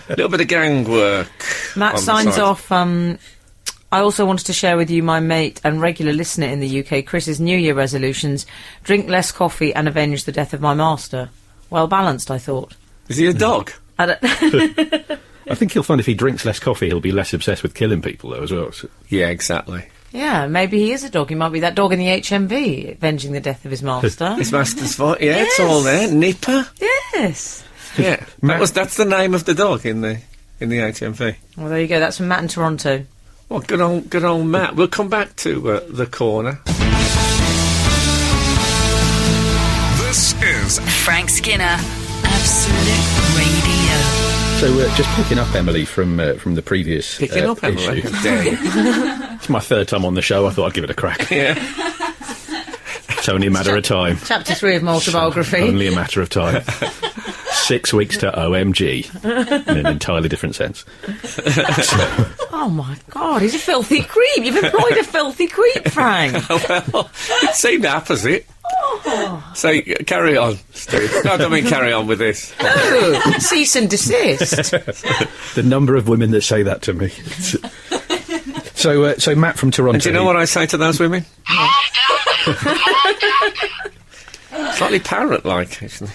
A little bit of gang work. Matt on the signs side. off. I also wanted to share with you my mate and regular listener in the UK, Chris's New Year resolutions: drink less coffee and avenge the death of my master. Well balanced, I thought. Is he a dog? I don't I think he'll find if he drinks less coffee, he'll be less obsessed with killing people, though, as well. So. Yeah, exactly. Yeah, maybe he is a dog. He might be that dog in the HMV, avenging the death of his master. His master's voice. Yeah, it's all there. Nipper. Yes. Yeah, that's the name of the dog in the HMV. Well, there you go. That's from Matt in Toronto. Well, good old Matt. We'll come back to the corner. This is Frank Skinner, Absolute Radio. So, just picking up, Emily, from the previous Picking up, Emily. issue. Dare you. It's my third time on the show. I thought I'd give it a crack. Yeah. It's only a matter of time. Chapter 3 of Multibiography. Only a matter of time. 6 weeks to OMG, in an entirely different sense. Oh my God, he's a filthy creep. You've employed a filthy creep, Frank. Well, it seemed opposite. So, carry on, Steve. No, I don't mean carry on with this. No, cease and desist. The number of women that say that to me. So Matt from Toronto. And do you know what I say to those women? Calm down there. Calm down there. Slightly parrot-like, actually.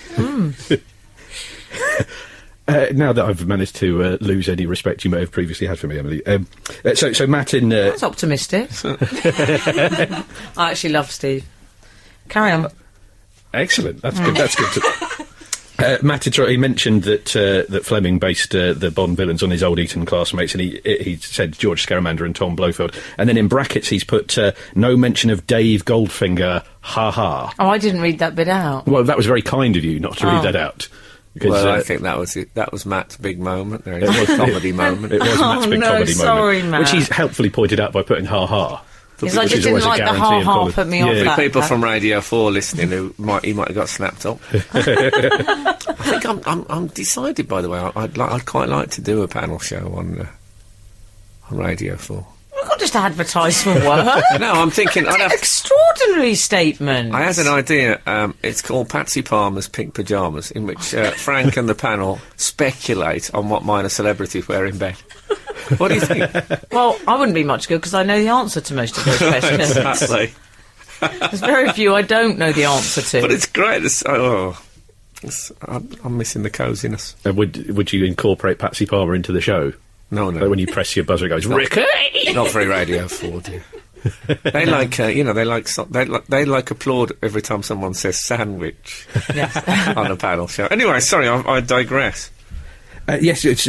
Now that I've managed to lose any respect you may have previously had for me, Emily. So Matt in... That's optimistic. I actually love Steve. Carry on. Excellent. That's good. That's good. Matt, he mentioned that Fleming based the Bond villains on his old Eton classmates, and he said George Scaramander and Tom Blofeld. And then in brackets he's put no mention of Dave Goldfinger, ha-ha. Oh, I didn't read that bit out. Well, that was very kind of you not to read that out. Because, Well, I think that was it. That was Matt's big moment. There, it was a comedy moment. it was Matt's big no, comedy sorry, moment, Matt. which he's helpfully pointed out by putting ha-ha. It's like which you is didn't always a like the guarantee of ha-ha quality. put me off Yeah. that. People from Radio 4 listening he might have got snapped up. I think I'm decided, by the way. I'd quite like to do a panel show on Radio 4. We can't just advertise for work. No, I'm thinking I'd have. Extraordinary statement. I had an idea. It's called Patsy Palmer's Pink Pyjamas, in which Frank and the panel speculate on what minor celebrities wear in bed. What do you think? Well, I wouldn't be much good because I know the answer to most of those questions. Exactly. There's very few I don't know the answer to. But it's great. I'm missing the coziness. Would you incorporate Patsy Palmer into the show? No. Like when you press your buzzer, it goes, Ricky! Not very Radio 4, dear. They like, they like applaud every time someone says sandwich on a panel show. Anyway, sorry, I digress. Yes, it's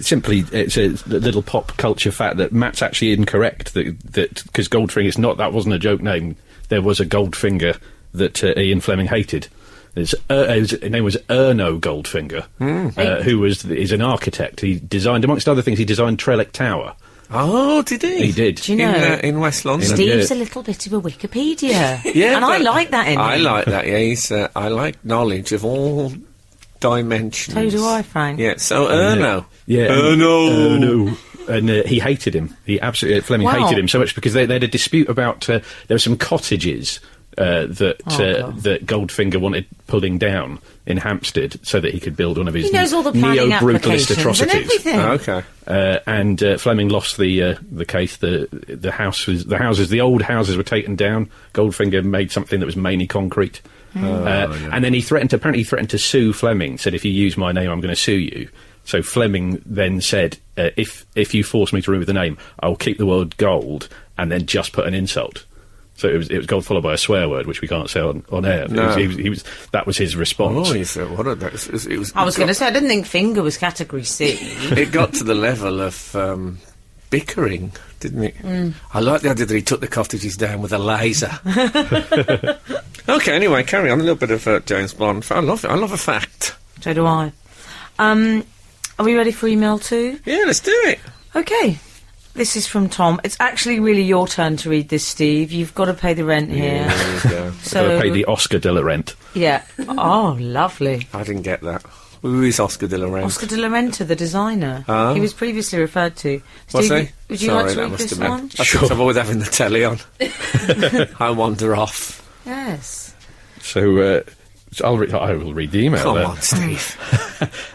simply it's a little pop culture fact that Matt's actually incorrect. That because Goldfinger that wasn't a joke name. There was a Goldfinger that Ian Fleming hated. His name was Erno Goldfinger, who is an architect. He designed, amongst other things, Trellick Tower. Oh, did he? He did. Do you know, in West London. Steve's a little bit of a Wikipedia. Yeah, and I but like that in I him. like that. Yeah, I like knowledge of all dimensions. So do I, Frank. Yeah. So Erno. Yeah, Erno. And he hated him. He absolutely Fleming Wow. hated him so much because they had a dispute about there were some cottages that Goldfinger wanted pulling down in Hampstead so that he could build one of his He knows all the planning neo-brutalist applications and atrocities. everything. Okay. And Fleming lost the case. The old houses were taken down. Goldfinger made something that was mainly concrete. And then he threatened to sue Fleming. Said, if you use my name, I'm going to sue you. So Fleming then said, if you force me to remove the name, I'll keep the word gold and then just put an insult. So it was gold followed by a swear word, which we can't say on air. No. That was his response. Oh, he said, what a, that was, it was. I was going to say, I didn't think finger was category C. It got to the level of bickering, didn't it? I like the idea that he took the cottages down with a laser. Okay, anyway, carry on. A little bit of James Bond. I love it. I love a fact. So do I. Are we ready for email 2? Yeah, let's do it. Okay. This is from Tom. It's actually really your turn to read this, Steve. You've got to pay the rent here. There you go. Gotta pay the Oscar de la Rent. Yeah. Oh, lovely. I didn't get that. Who is Oscar de la Renta? Oscar de la Renta, the designer. He was previously referred to. Was Steve, he? would you Sorry, like to that read must this have been. one? I think I'm always having the telly on. I wander off. Yes. So, I will read the email. Come on, Steve.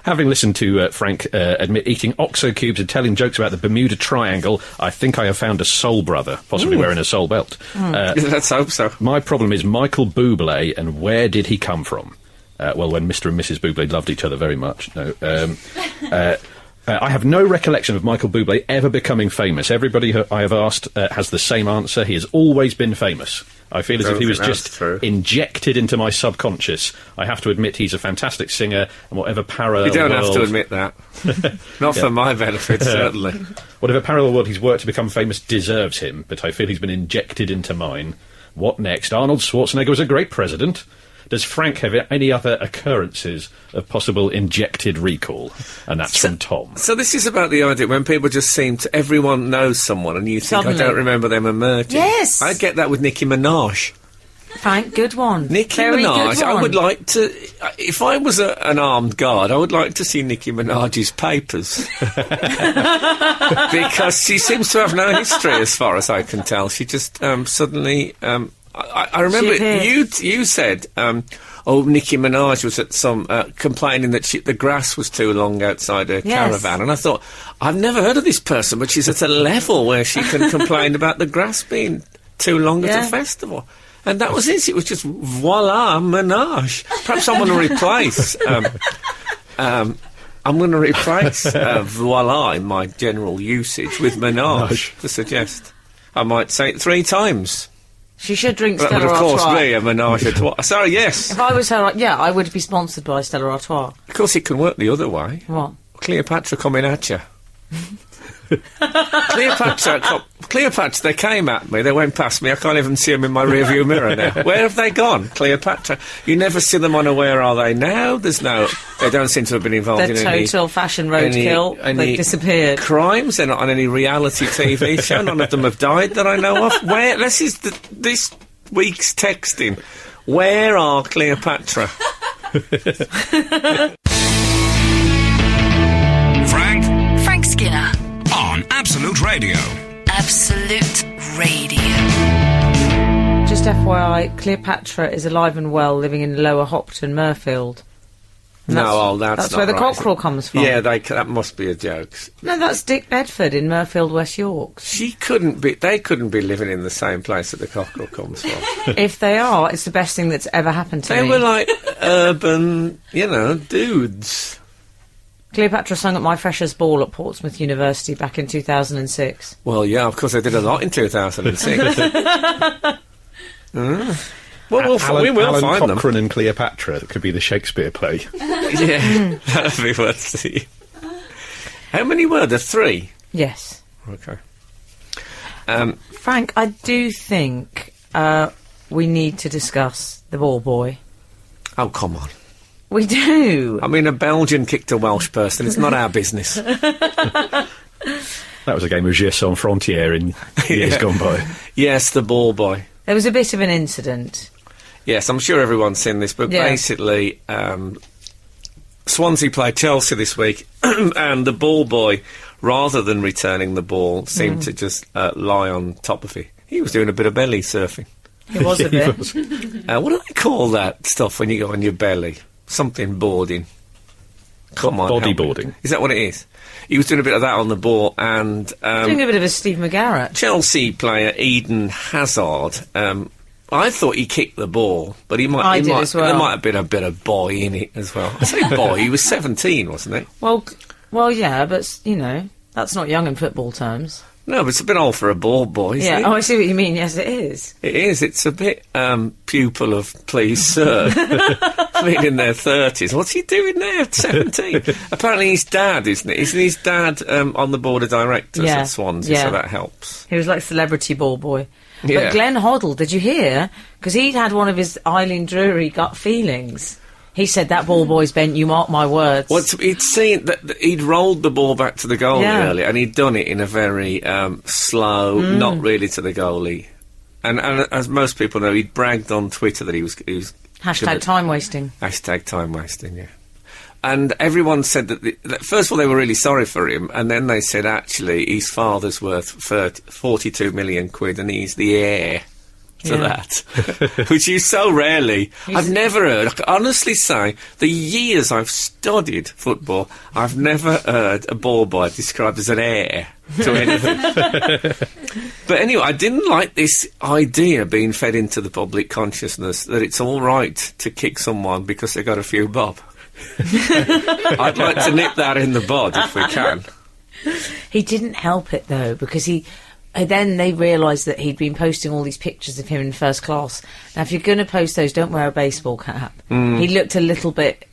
Having listened to Frank admit eating OXO cubes and telling jokes about the Bermuda Triangle, I think I have found a soul brother, possibly wearing a soul belt. Let's hope so. My problem is Michael Bublé, and where did he come from? Well, when Mr. and Mrs. Bublé loved each other very much. No. I have no recollection of Michael Bublé ever becoming famous. Everybody I have asked has the same answer. He has always been famous. I feel as if he was just injected into my subconscious. I have to admit he's a fantastic singer, and whatever parallel You don't world... have to admit that. Not for my benefit, certainly. Whatever parallel world he's worked to become famous deserves him, but I feel he's been injected into mine. What next? Arnold Schwarzenegger was a great president. Does Frank have any other occurrences of possible injected recall? And that's from Tom. So this is about the idea when people just seem to... Everyone knows someone and you think, Suddenly. I don't remember them emerging. Yes. I get that with Nicki Minaj. Frank, good one. Nicki Very Minaj, good one. I would like to... If I was an armed guard, I would like to see Nicki Minaj's papers. Because she seems to have no history as far as I can tell. She just suddenly... I remember you said, Nicki Minaj was at some complaining that the grass was too long outside her caravan, and I thought, I've never heard of this person, but she's at a level where she can complain about the grass being too long at a festival. And that was it. It was just voila, Minaj. Perhaps I'm going to replace. I'm going to replace voila in my general usage with Minaj to suggest. I might say it 3 times. She should drink That Stella would, of course, Artois. be a menage a trois. Sorry, yes. If I was her, I would be sponsored by Stella Artois. Of course, it can work the other way. What? Cleopatra coming at you. Cleopatra, they came at me, they went past me, I can't even see them in my rearview mirror now. Where have they gone, Cleopatra? You never see them on a Where Are They Now? They don't seem to have been involved They're in any... total fashion roadkill. They've disappeared. Crimes, they're not on any reality TV show, none of them have died that I know of. This is this week's texting. Where are Cleopatra? Frank Skinner. on Absolute Radio. Absolute Radio. Just FYI, Cleopatra is alive and well, living in Lower Hopton, Murfield. And that's not where the right. cockerel comes from. Yeah, that must be a joke. No, that's Dick Bedford in Murfield, West York. They couldn't be living in the same place that the cockerel comes from. If they are, it's the best thing that's ever happened to They me. were like urban, dudes. Cleopatra sung at my Freshers' Ball at Portsmouth University back in 2006. Well, yeah, of course they did a lot in 2006. Well, we will Alan find them. Cochrane and Cleopatra, that could be the Shakespeare play. Yeah, that'd be worth seeing. How many were there? 3? Yes. Okay. Frank, I do think we need to discuss the ball boy. Oh, come on. We do. I mean, a Belgian kicked a Welsh person. It's not our business. That was a game of Jeux sans frontières in years gone by. Yes, the ball boy. There was a bit of an incident. Yes, I'm sure everyone's seen this, but basically, Swansea played Chelsea this week, and the ball boy, rather than returning the ball, seemed to just lie on top of it. He was doing a bit of belly surfing. It was a bit. What do they call that stuff when you go on your belly? Something boarding. Come on. Bodyboarding. Is that what it is? He was doing a bit of that on the ball, and Doing a bit of a Steve McGarrett. Chelsea player Eden Hazard. I thought he kicked the ball, but did as well. There might have been a bit of boy in it as well. I say boy, he was 17, wasn't he? Well, yeah, but, that's not young in football terms. No, but it's a bit old for a ball boy, isn't Yeah. it? Oh, I see what you mean. Yes, it is. It is. It's a bit pupil of please, sir. Being in their 30s. What's he doing there at 17? Apparently his dad, isn't it? Isn't his dad on the board of directors Yeah, at Swansea, yeah. so that helps. He was like celebrity ball boy. Yeah. But Glenn Hoddle, did you hear? Because he'd had one of his Eileen Drury gut feelings. He said, that ball boy's bent, you mark my words. He'd seen that he'd rolled the ball back to the goalie Yeah. earlier, and he'd done it in a very slow, not really to the goalie. And as most people know, he'd bragged on Twitter that he was Hashtag time wasting. Hashtag time wasting, yeah. And everyone said that first of all, they were really sorry for him, and then they said, actually, his father's worth 42 million quid, and he's the heir to that. Which you so rarely... I've never heard... I can honestly say, the years I've studied football, I've never heard a ball boy described as an heir to anything. But anyway, I didn't like this idea being fed into the public consciousness that it's all right to kick someone because they got a few bob. I'd like to nip that in the bud if we can. He didn't help it, though, because then they realised that he'd been posting all these pictures of him in first class. Now, if you're going to post those, don't wear a baseball cap. He looked a little bit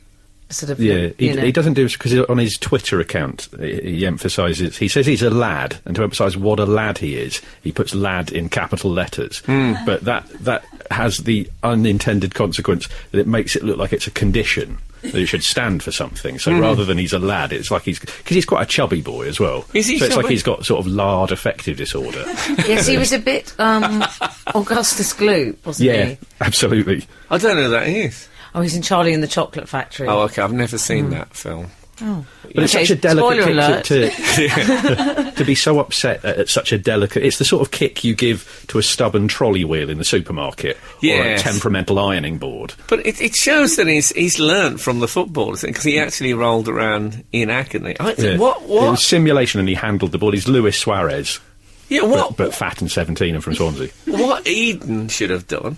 sort of... Yeah, you know. he doesn't do it because on his Twitter account he emphasises, he says he's a lad, and to emphasise what a lad he is, he puts lad in capital letters. But that has the unintended consequence that it makes it look like it's a condition, that it should stand for something. So rather than he's a lad, it's like because he's quite a chubby boy as well. Is he so it's like chubby? he's got sort of lard affective disorder. Yes, he was a bit Augustus Gloop, wasn't Yeah, he? absolutely. I don't know who that is. Oh, he's in Charlie and the Chocolate Factory. Oh, OK, I've never seen that film. But it's Okay, such a delicate spoiler kick to be so upset at such a delicate... It's the sort of kick you give to a stubborn trolley wheel in the supermarket or Yes. a temperamental ironing board. But it shows that he's learnt from the football thing, because he actually rolled around in agony. Yeah. What? It was simulation and he handled the ball. He's Luis Suarez, Yeah, what? but fat and 17 and from Swansea. What Eden should have done,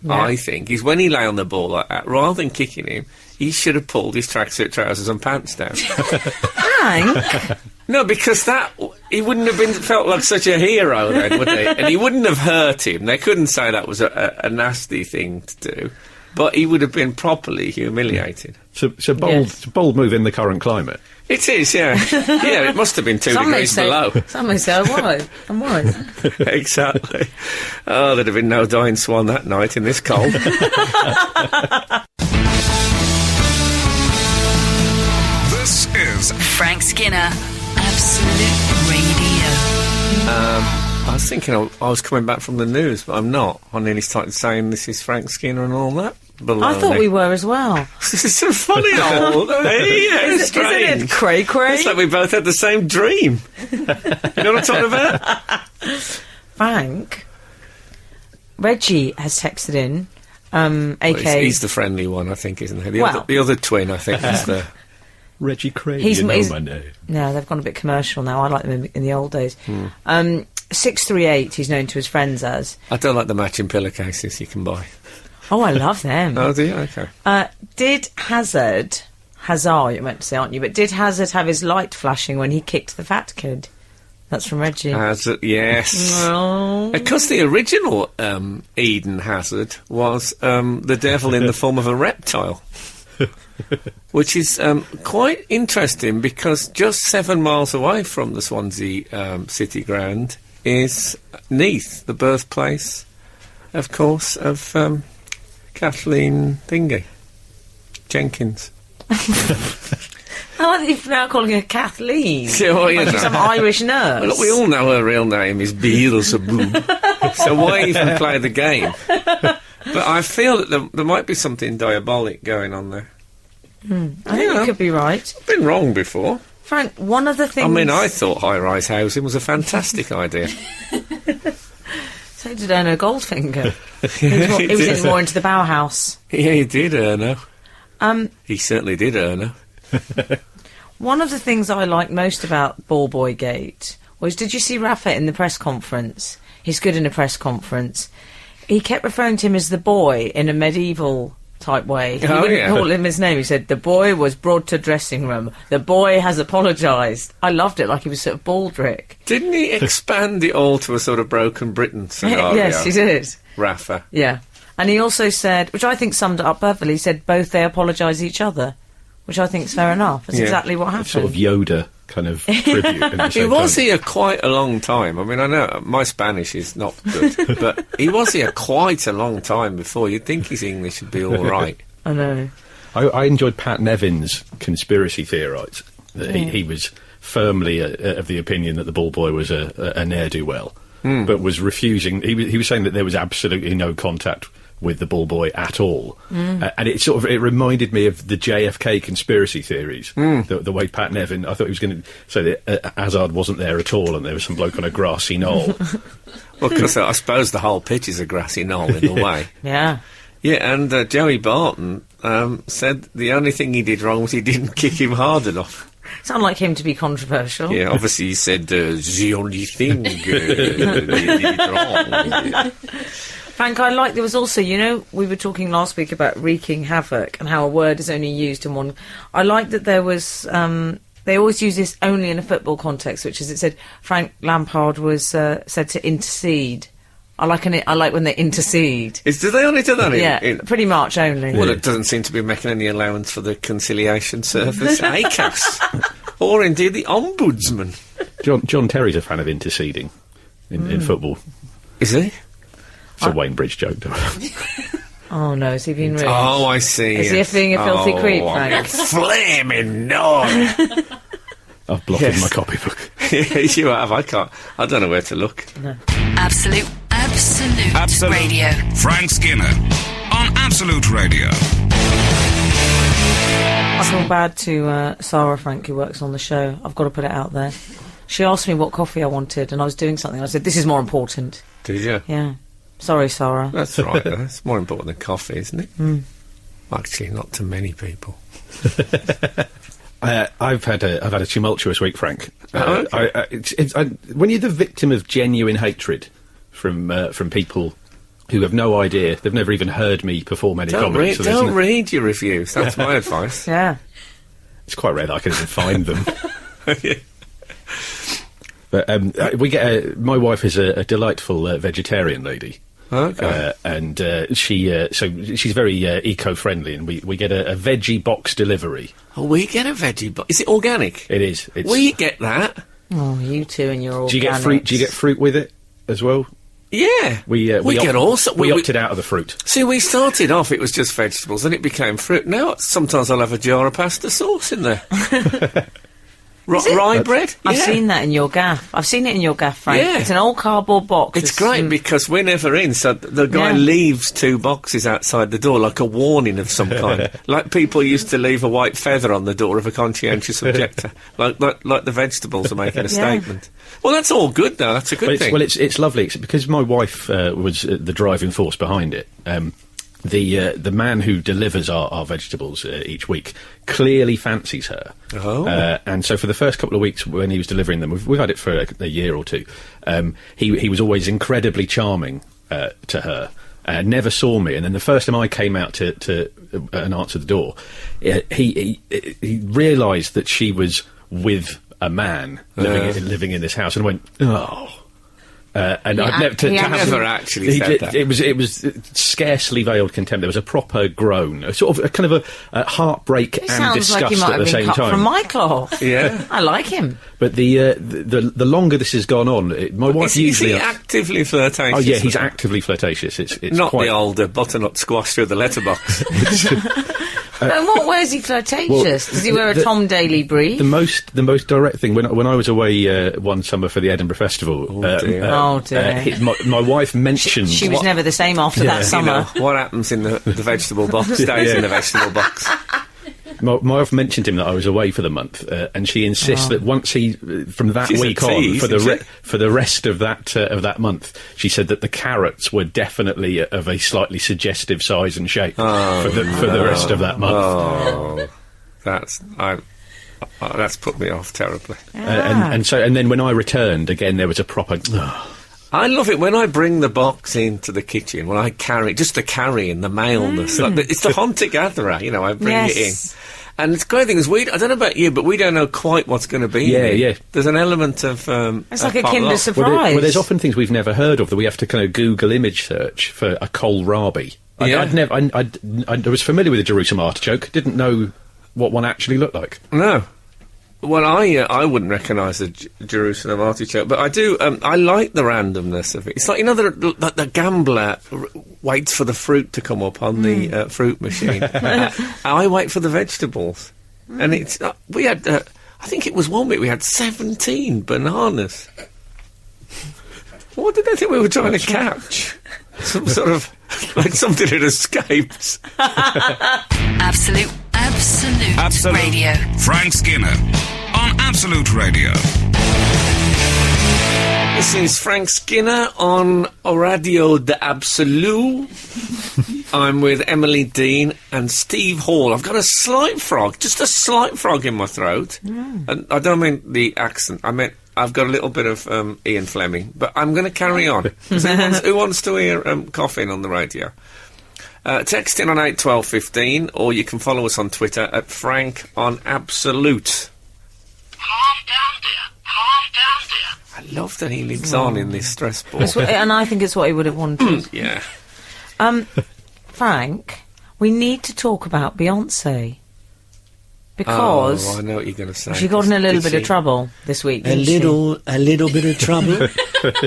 I think, is when he lay on the ball like that, rather than kicking him, he should have pulled his tracksuit trousers and pants down. Frank? No, because he wouldn't have felt like such a hero then, would he? And he wouldn't have hurt him. They couldn't say that was a nasty thing to do, but he would have been properly humiliated. So bold, Yes. bold move in the current climate. It is, yeah. Yeah, it must have been 2 degrees below. Some may say I'm wise. Exactly. Oh, there'd have been no dying swan that night in this cold. This is Frank Skinner, Absolute Radio. I was thinking I was coming back from the news, but I'm not. I nearly started saying this is Frank Skinner and all that. I thought we were as well. This is so funny, old. It's strange. Isn't it cray-cray? It's like we both had the same dream. You know what I'm talking about? Frank, Reggie has texted in, AK... He's the friendly one, I think, isn't he? Well- The other twin, I think, is the... Reggie Craig, He's- you know he's- my name. No, they've gone a bit commercial now. I like them in the old days. 638, he's known to his friends as. I don't like the matching pillowcases you can buy. Oh, I love them. Oh, do you? OK. Did Hazard you meant to say, aren't you? But did Hazard have his light flashing when he kicked the fat kid? That's from Reggie. Yes. Oh. Because the original Eden Hazard was the devil in the form of a reptile. Which is quite interesting, because just 7 miles away from the Swansea City ground is Neath, the birthplace, of course, of Kathleen Thingy Jenkins. I like that you're now calling her Kathleen. Yeah, well, you Like she's know. some Irish nurse. Look, we all know her real name is Beelzebub. So why even play the game? But I feel that there might be something diabolic going on there. I think Yeah. you could be right. I've been wrong before. Frank, one of the things... I mean, I thought high-rise housing was a fantastic idea. So did Erno Goldfinger. He He was did. in more into the Bauhaus. Yeah, he did, Erno. He certainly did, Erno. One of the things I liked most about Ball Boy Gate was, did you see Rafa in the press conference? He's good in a press conference. He kept referring to him as the boy in a medieval type way. He Oh, wouldn't yeah. call him his name. He said, the boy was brought to dressing room. The boy has apologised. I loved it, like he was sort of Baldrick. Didn't he expand it all to a sort of Broken Britain scenario? Yes, he did. Rafa. Yeah. And he also said, which I think summed it up perfectly, he said both they apologise each other, which I think is fair enough. That's Yeah. exactly what happened. Sort of Yoda kind of tribute. at the He same was time. here quite a long time. I mean, I know my Spanish is not good, but he was here quite a long time before. You'd think his English would be all right. I know. I enjoyed Pat Nevin's conspiracy theorites. That he was firmly of the opinion that the ball boy was a ne'er-do-well, but was refusing. He was saying that there was absolutely no contact with the ball boy at all, and it reminded me of the JFK conspiracy theories. The way Pat Nevin, I thought he was going to say that Hazard wasn't there at all, and there was some bloke on a grassy knoll. Well, because I suppose the whole pitch is a grassy knoll in a way. Yeah. Yeah, and Joey Barton said the only thing he did wrong was he didn't kick him hard enough. Sound like him to be controversial. Yeah, obviously he said the only thing he did wrong. Frank, I like, there was also, you know, we were talking last week about wreaking havoc and how a word is only used in one. I like that there was, they always use this only in a football context, which is, it said Frank Lampard was said to intercede. I like when they intercede. Do they only do that? Yeah, pretty much only. Well, it doesn't seem to be making any allowance for the conciliation service, ACAS, or indeed the ombudsman. John Terry's a fan of interceding in football. Is he? It's a Wayne Bridge joke. Oh no, has he been rude? Oh, I see. Is he being a filthy creep, Frank? Flaming no! I've blocked Yes. my copybook. You have. I can't. I don't know where to look. Absolute Radio. Frank Skinner on Absolute Radio. I feel bad to Sarah Frank, who works on the show. I've got to put it out there. She asked me what coffee I wanted, and I was doing something. I said, "This is more important." Did you? Yeah. Sorry, Sarah. That's right. That's more important than coffee, isn't it? Actually, not to many people. I've had a tumultuous week, Frank. Okay. When you're the victim of genuine hatred from people who have no idea, they've never even heard me perform any comedy. So Don't read your reviews. That's my advice. Yeah. it's quite rare that I can even find them. But we get my wife is a delightful vegetarian lady. Okay. And she's very eco-friendly, and we get a veggie box delivery. Oh, we get a veggie box. Is it organic? It is. We get that. Oh, you two and your organics. Do you get fruit? Do you get fruit with it as well? Yeah. We get also. We opted out of the fruit. See, we started off, it was just vegetables, then it became fruit. Now, sometimes I'll have a jar of pasta sauce in there. Rye bread? I've Yeah. seen that in your gaff. I've seen it in your gaff, Frank. Yeah. It's an old cardboard box. It's great because we're never in, so the guy Yeah. leaves 2 boxes outside the door like a warning of some kind. Like people used to leave a white feather on the door of a conscientious objector. like the vegetables are making a statement. Well, that's all good, though. That's a good thing. It's lovely. It's because my wife was the driving force behind it. The man who delivers our vegetables each week clearly fancies her. Oh. And so for the first couple of weeks when he was delivering them, we've had it for a year or two, he was always incredibly charming to her. Never saw me, and then the first time I came out to and answered the door, he realised that she was with a man living in this house, and went, oh. And I've never actually said that. It was scarcely veiled contempt. There was a proper groan, a sort of a kind of a heartbreak It and sounds disgust like he might at have the been same cut time. from my cloth. Yeah. I like him. But the longer this has gone on, my wife Is usually. he actively flirtatious? Oh yeah, he's actively flirtatious. It's Not quite, the old butternut squash through the letterbox. But in what way is he flirtatious? Does he wear a Tom Daly brief? the most direct thing when I was away one summer for the Edinburgh Festival. Oh, dear. My wife mentioned She was never the same after that You summer. know, what happens in the vegetable box stays in the vegetable box. My wife mentioned him that I was away for the month, and she insists that once from that She's a week on, tease, isn't she? for the rest of that month, she said that the carrots were definitely of a slightly suggestive size and shape for the rest of that month. Oh, that's put me off terribly. And then when I returned again, there was a proper. I love it when I bring the box into the kitchen, when I carry, just the carrying, the maleness. It's the hunter-gatherer, you know, I bring it in. And it's great thing is, I don't know about you, but we don't know quite what's going to be in it. Yeah. There's an element of... It's like a Kinder Surprise. Well, there's often things we've never heard of that we have to kind of Google image search for a kohlrabi. Yeah. I was familiar with the Jerusalem artichoke, didn't know what one actually looked like. No. Well, I wouldn't recognise the Jerusalem artichoke, but I do. I like the randomness of it. It's like, you know, the gambler waits for the fruit to come up on the fruit machine. I wait for the vegetables, and it's we had. I think it was one week we had 17 bananas. What did they think we were trying to catch? Some sort of like something had escaped. Absolute Radio. Frank Skinner on Absolute Radio. This is Frank Skinner on Radio de Absolute. I'm with Emily Dean and Steve Hall. I've got a slight frog, just a slight frog in my throat. And I don't mean the accent, I meant I've got a little bit of Ian Fleming, but I'm going to carry on. 'Cause who wants to hear coughing on the radio? Text in on 81215, or you can follow us on Twitter at Frank on Absolute. Calm down, dear. Calm down, dear. I love that he lives on in this stress ball. And I think it's what he would have wanted. Yeah. Frank, we need to talk about Beyonce. Because Oh, I know what you're going to say. she got in a little Did bit of she? trouble this week, A little bit of trouble.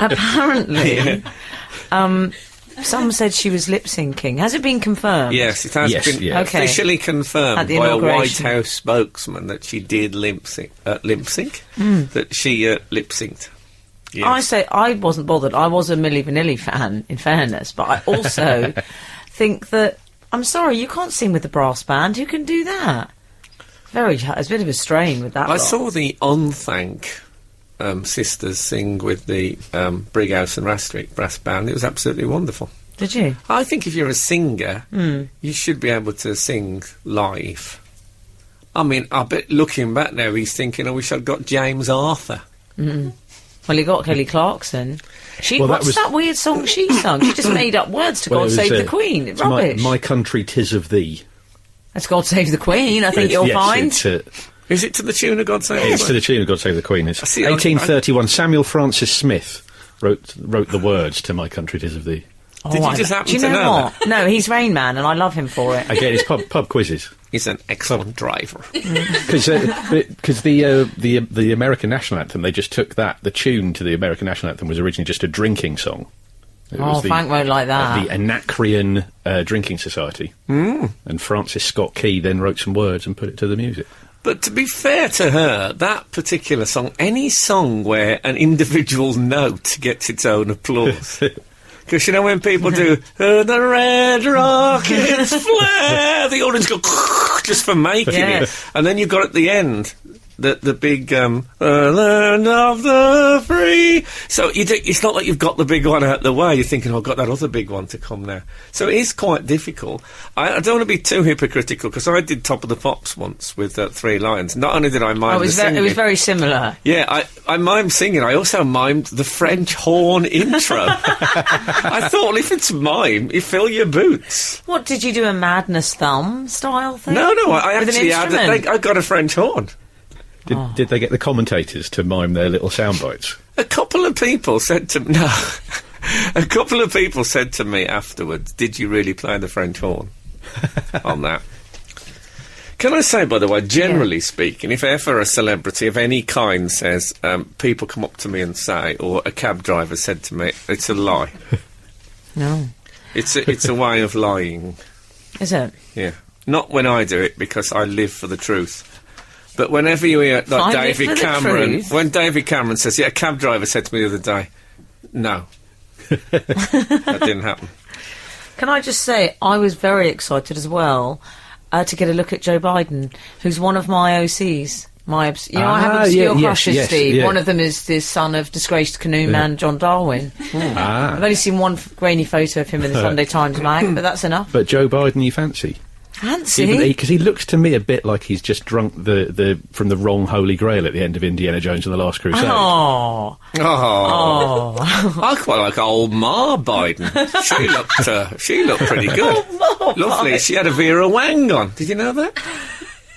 Apparently, some said she was lip syncing. Has it been confirmed? Yes, it has Yes, been yeah. Okay. officially confirmed At the by a White inauguration. House spokesman that she did lip sync. That she lip synced. Yes. I say I wasn't bothered. I was a Milli Vanilli fan, in fairness, but I also think that I'm sorry, you can't sing with the brass band. Who can do that? It's a bit of a strain with that. I lot. saw the Unthank sisters sing with the Brighouse and Rastrick brass band. It was absolutely wonderful. Did you? I think if you're a singer, you should be able to sing live. I mean, I bet looking back now, he's thinking, I wish I'd got James Arthur. Well, you got Kelly Clarkson. Well, What's that weird song she sung? She just made up words to Well, God it was, Save the Queen. It's rubbish. My country, 'tis of thee. That's God Save the Queen, I think you'll Yes, find. Is it to the tune of God Save the It's to Queen? the tune of God Save the Queen. It's see, 1831. Samuel Francis Smith wrote the words to My Country, 'Tis of Thee. Did you I just know. happen Do you to know know what? No, he's Rain Man, and I love him for it. Again, it's pub quizzes. He's an excellent driver. Because the American National Anthem, they just took that. The tune to the American National Anthem was originally just a drinking song. It Oh, was Frank won't like that. The Anacreon Drinking Society. And Francis Scott Key then wrote some words and put it to the music. But to be fair to her, that particular song, any song where an individual note gets its own applause. Because, you know, when people do, the red rockets flare, the audience go, just for making Yes. it. And then you've got at the end, the big, land of the free. So it's not like you've got the big one out the way. You're thinking, I've got that other big one to come now. So it is quite difficult. I don't want to be too hypocritical, because I did Top of the Pops once with Three Lions. Not only did I mime the singing. It was very similar. Yeah, I mimed singing. I also mimed the French horn intro. I thought, well, if it's mime, you fill your boots. What, did you do a Madness Thumb style thing? No, I With an actually had instrument? I got a French horn. Did they get the commentators to mime their little sound bites? A couple of people said to me, a couple of people said to me afterwards, did you really play the French horn on that? Can I say, by the way, generally speaking, if ever a celebrity of any kind says, people come up to me and say, or a cab driver said to me, it's a lie. No. It's a way of lying. Is it? Yeah. Not when I do it, because I live for the truth. But whenever you hear, like I live David for the Cameron, truth. when David Cameron says, yeah, a cab driver said to me the other day, no. That didn't happen. Can I just say, I was very excited as well to get a look at Joe Biden, who's one of my OCs. I have obscure crushes, yes, Steve. yeah. One of them is the son of disgraced canoe man John Darwin. I've only seen one grainy photo of him in the Sunday Times mag, but that's enough. But Joe Biden, you fancy? Fancy. Because he looks to me a bit like he's just drunk the from the wrong Holy Grail at the end of Indiana Jones and the Last Crusade. Oh. Oh. I quite like old Ma Biden. She looked pretty good. Lovely. She had a Vera Wang on. Did you know that?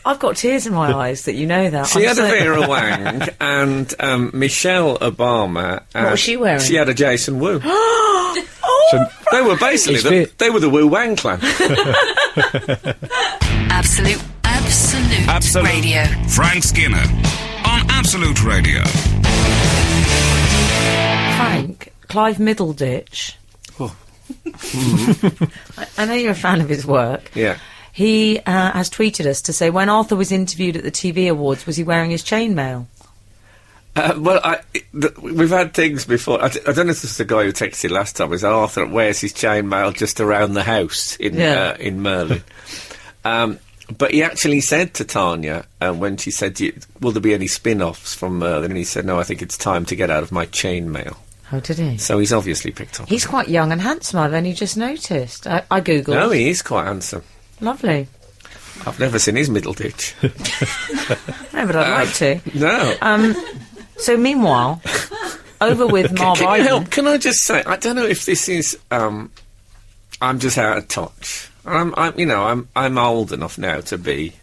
I've got tears in my eyes that you know that. She had a Vera Wang and Michelle Obama. What was she wearing? She had a Jason Wu. So They were basically they were the Wu Wang clan. Absolute Radio. Frank Skinner on Absolute Radio. Frank, Clive Middleditch. Oh. I know you're a fan of his work. Yeah. He has tweeted us to say when Arthur was interviewed at the TV Awards, was he wearing his chainmail? We've had things before. I don't know if this is the guy who texted last time. Is Arthur wears his chainmail just around the house in Merlin? But he actually said to Tanya when she said, "Will there be any spin-offs from Merlin?" And he said, "No, I think it's time to get out of my chainmail." Oh, did he? So he's obviously picked up. He's quite young and handsome. I've only just noticed. I googled. No, he is quite handsome. Lovely. I've never seen his middle ditch. No, but I'd like to. No. So meanwhile, over with Ma Can you Biden. help? Can I just say, I don't know if this is, I'm just out of touch. I'm old enough now to be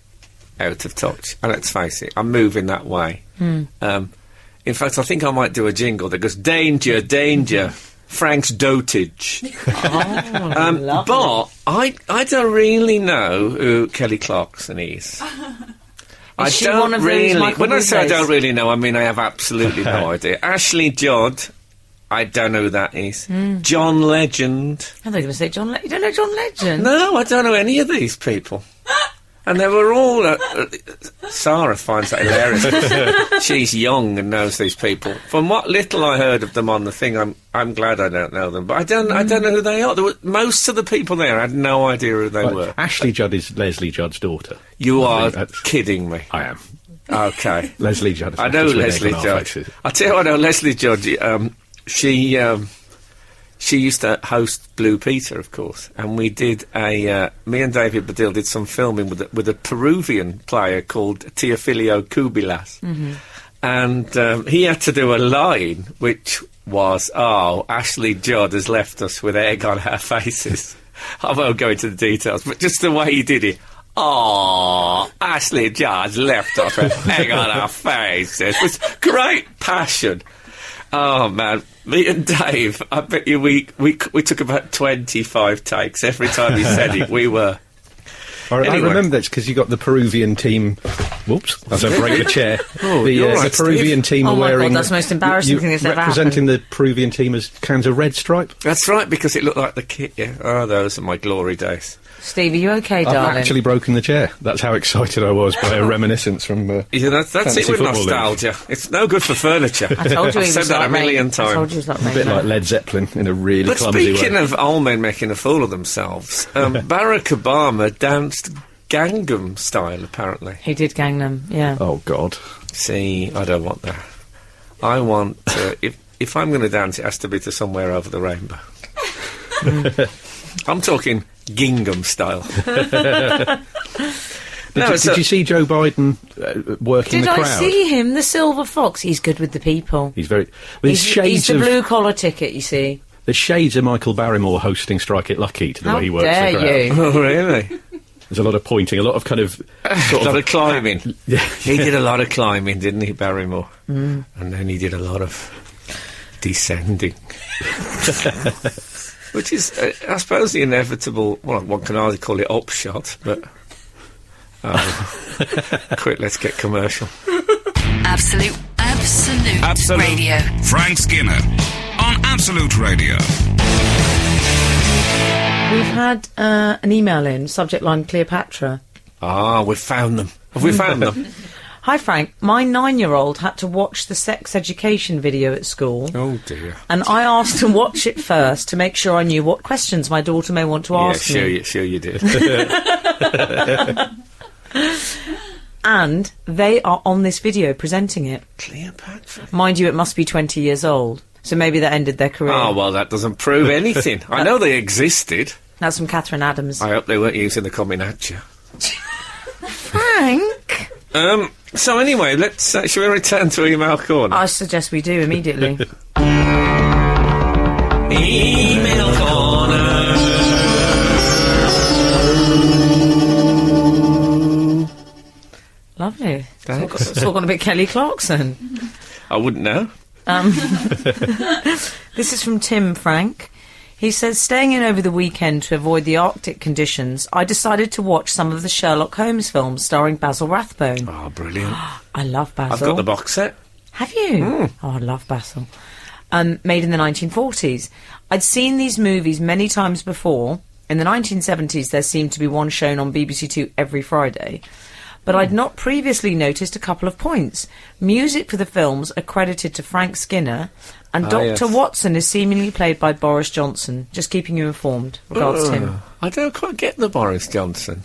out of touch. And let's face it, I'm moving that way. In fact, I think I might do a jingle that goes, "Danger, danger, Frank's dotage." But I don't really know who Kelly Clarkson is. I she don't one of those really. Michael When I say I Bublé's? don't really know, I mean I have absolutely no idea. Ashley Judd, I don't know who that is. John Legend. I thought you were going to say John Legend. You don't know John Legend? No, I don't know any of these people. And they were all. Sarah finds that hilarious. She's young and knows these people. From what little I heard of them on the thing, I'm glad I don't know them. But I don't know who they are. Most of the people there I had no idea who they were. Ashley Judd is Leslie Judd's daughter. You are kidding me. I am. Okay. Leslie Judd. I know Leslie Judd. I'll tell you what I know Leslie Judd. She used to host Blue Peter, of course, and we did me and David Baddiel did some filming with a Peruvian player called Teofilio Cubilas. And he had to do a line which was, Ashley Judd has left us with egg on our faces. I won't go into the details, but just the way he did it. Ashley Judd left us with egg on our faces. With great passion. Oh, man. Me and Dave, I bet you we took about 25 takes every time he said it. We were... I remember that's because you got the Peruvian team. Whoops! As I break the chair, the Peruvian team Oh were my wearing. God, that's the most embarrassing thing that's ever representing the Peruvian team as cans of Red Stripe. That's right, because it looked like the kit. Yeah. Oh, those are my glory days. Steve, are you okay, I've darling? actually broken the chair. That's how excited I was by a reminiscence from. Yeah, that's it Fantasy with Football League. nostalgia. It's no good for furniture. I told you he I've said was that like a million I told times. you he was like A bit like Led Zeppelin in a really But clumsy speaking way. of old men making a fool of themselves, Barack Obama danced Gangnam Style, apparently. He did Gangnam, yeah. Oh God! See, I don't want that. I want if I'm going to dance, it has to be to Somewhere Over the Rainbow. I'm talking Gingham Style. Did you see Joe Biden working Did the I crowd? see him, the silver fox? He's good with the people. He's very. There's He's shades the of blue collar ticket, you see. there's shades of Michael Barrymore hosting Strike It Lucky to the How way he works dare the crowd. you? Oh, really? There's a lot of pointing, a lot of kind of A sort lot of of climbing. Yeah. He did a lot of climbing, didn't he, Barrymore? And then he did a lot of descending. Which is, I suppose, the inevitable, well, one can hardly call it upshot, but... quick, let's get commercial. Absolute Radio. Frank Skinner on Absolute Radio. We've had an email in, subject line Cleopatra. We've found them. Have we found them? Hi Frank, my 9-year-old had to watch the sex education video at school. Oh, dear. And I asked to watch it first to make sure I knew what questions my daughter may want to ask me. Sure you did. And they are on this video presenting it. Cleopatra? Mind you, it must be 20 years old. So maybe that ended their career. Oh, well, that doesn't prove anything. I know they existed. That's from Catherine Adams. I hope they weren't using the Combinaccia. Frank? So anyway, let's shall we return to Email Corner? I suggest we do immediately. Email Corner. Lovely. Thanks. It's all gone a bit Kelly Clarkson. I wouldn't know. This is from Tim Frank. He says, staying in over the weekend to avoid the Arctic conditions, I decided to watch some of the Sherlock Holmes films starring Basil Rathbone. Oh, brilliant. I love Basil. I've got the box set. Have you? Oh, I love Basil. Made in the 1940s. I'd seen these movies many times before. In the 1970s, there seemed to be one shown on BBC Two every Friday. But I'd not previously noticed a couple of points. Music for the films are credited to Frank Skinner, and Dr. Yes. Watson is seemingly played by Boris Johnson. Just keeping you informed. Regards, Tim. I don't quite get the Boris Johnson.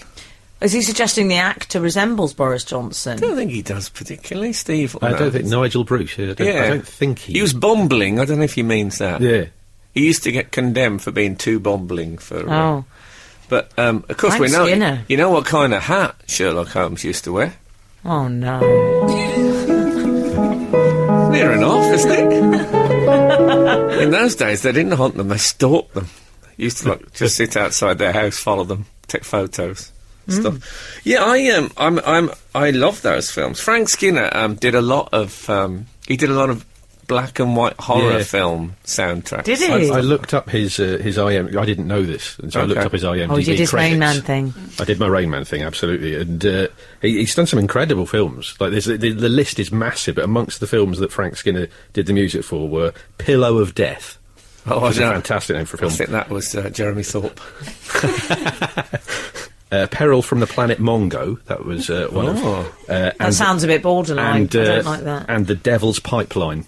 Is he suggesting the actor resembles Boris Johnson? I don't think he does particularly, Steve. I don't think Nigel Bruce. I don't think he. He was bumbling. I don't know if he means that. Yeah. He used to get condemned for being too bumbling for. Oh. But of course Frank we know. Skinner. You know what kind of hat Sherlock Holmes used to wear? Oh, no. Near enough, isn't it? In those days, they didn't hunt them; they stalked them. Used to just sit outside their house, follow them, take photos, stuff. Yeah, I love those films. Frank Skinner did a lot of. He did a lot of black and white horror film soundtracks. Did he? I looked up his IMDb. I didn't know this, and so I looked up his IMDb. Oh, you did his credits. Rain Man thing. I did my Rain Man thing, absolutely, and he's done some incredible films. Like the list is massive, but amongst the films that Frank Skinner did the music for were Pillow of Death. Oh, Which is I a fantastic name for a film. I think that was Jeremy Thorpe. Peril from the Planet Mongo. That was one of. That sounds a bit borderline. And, I don't like that. And The Devil's Pipeline.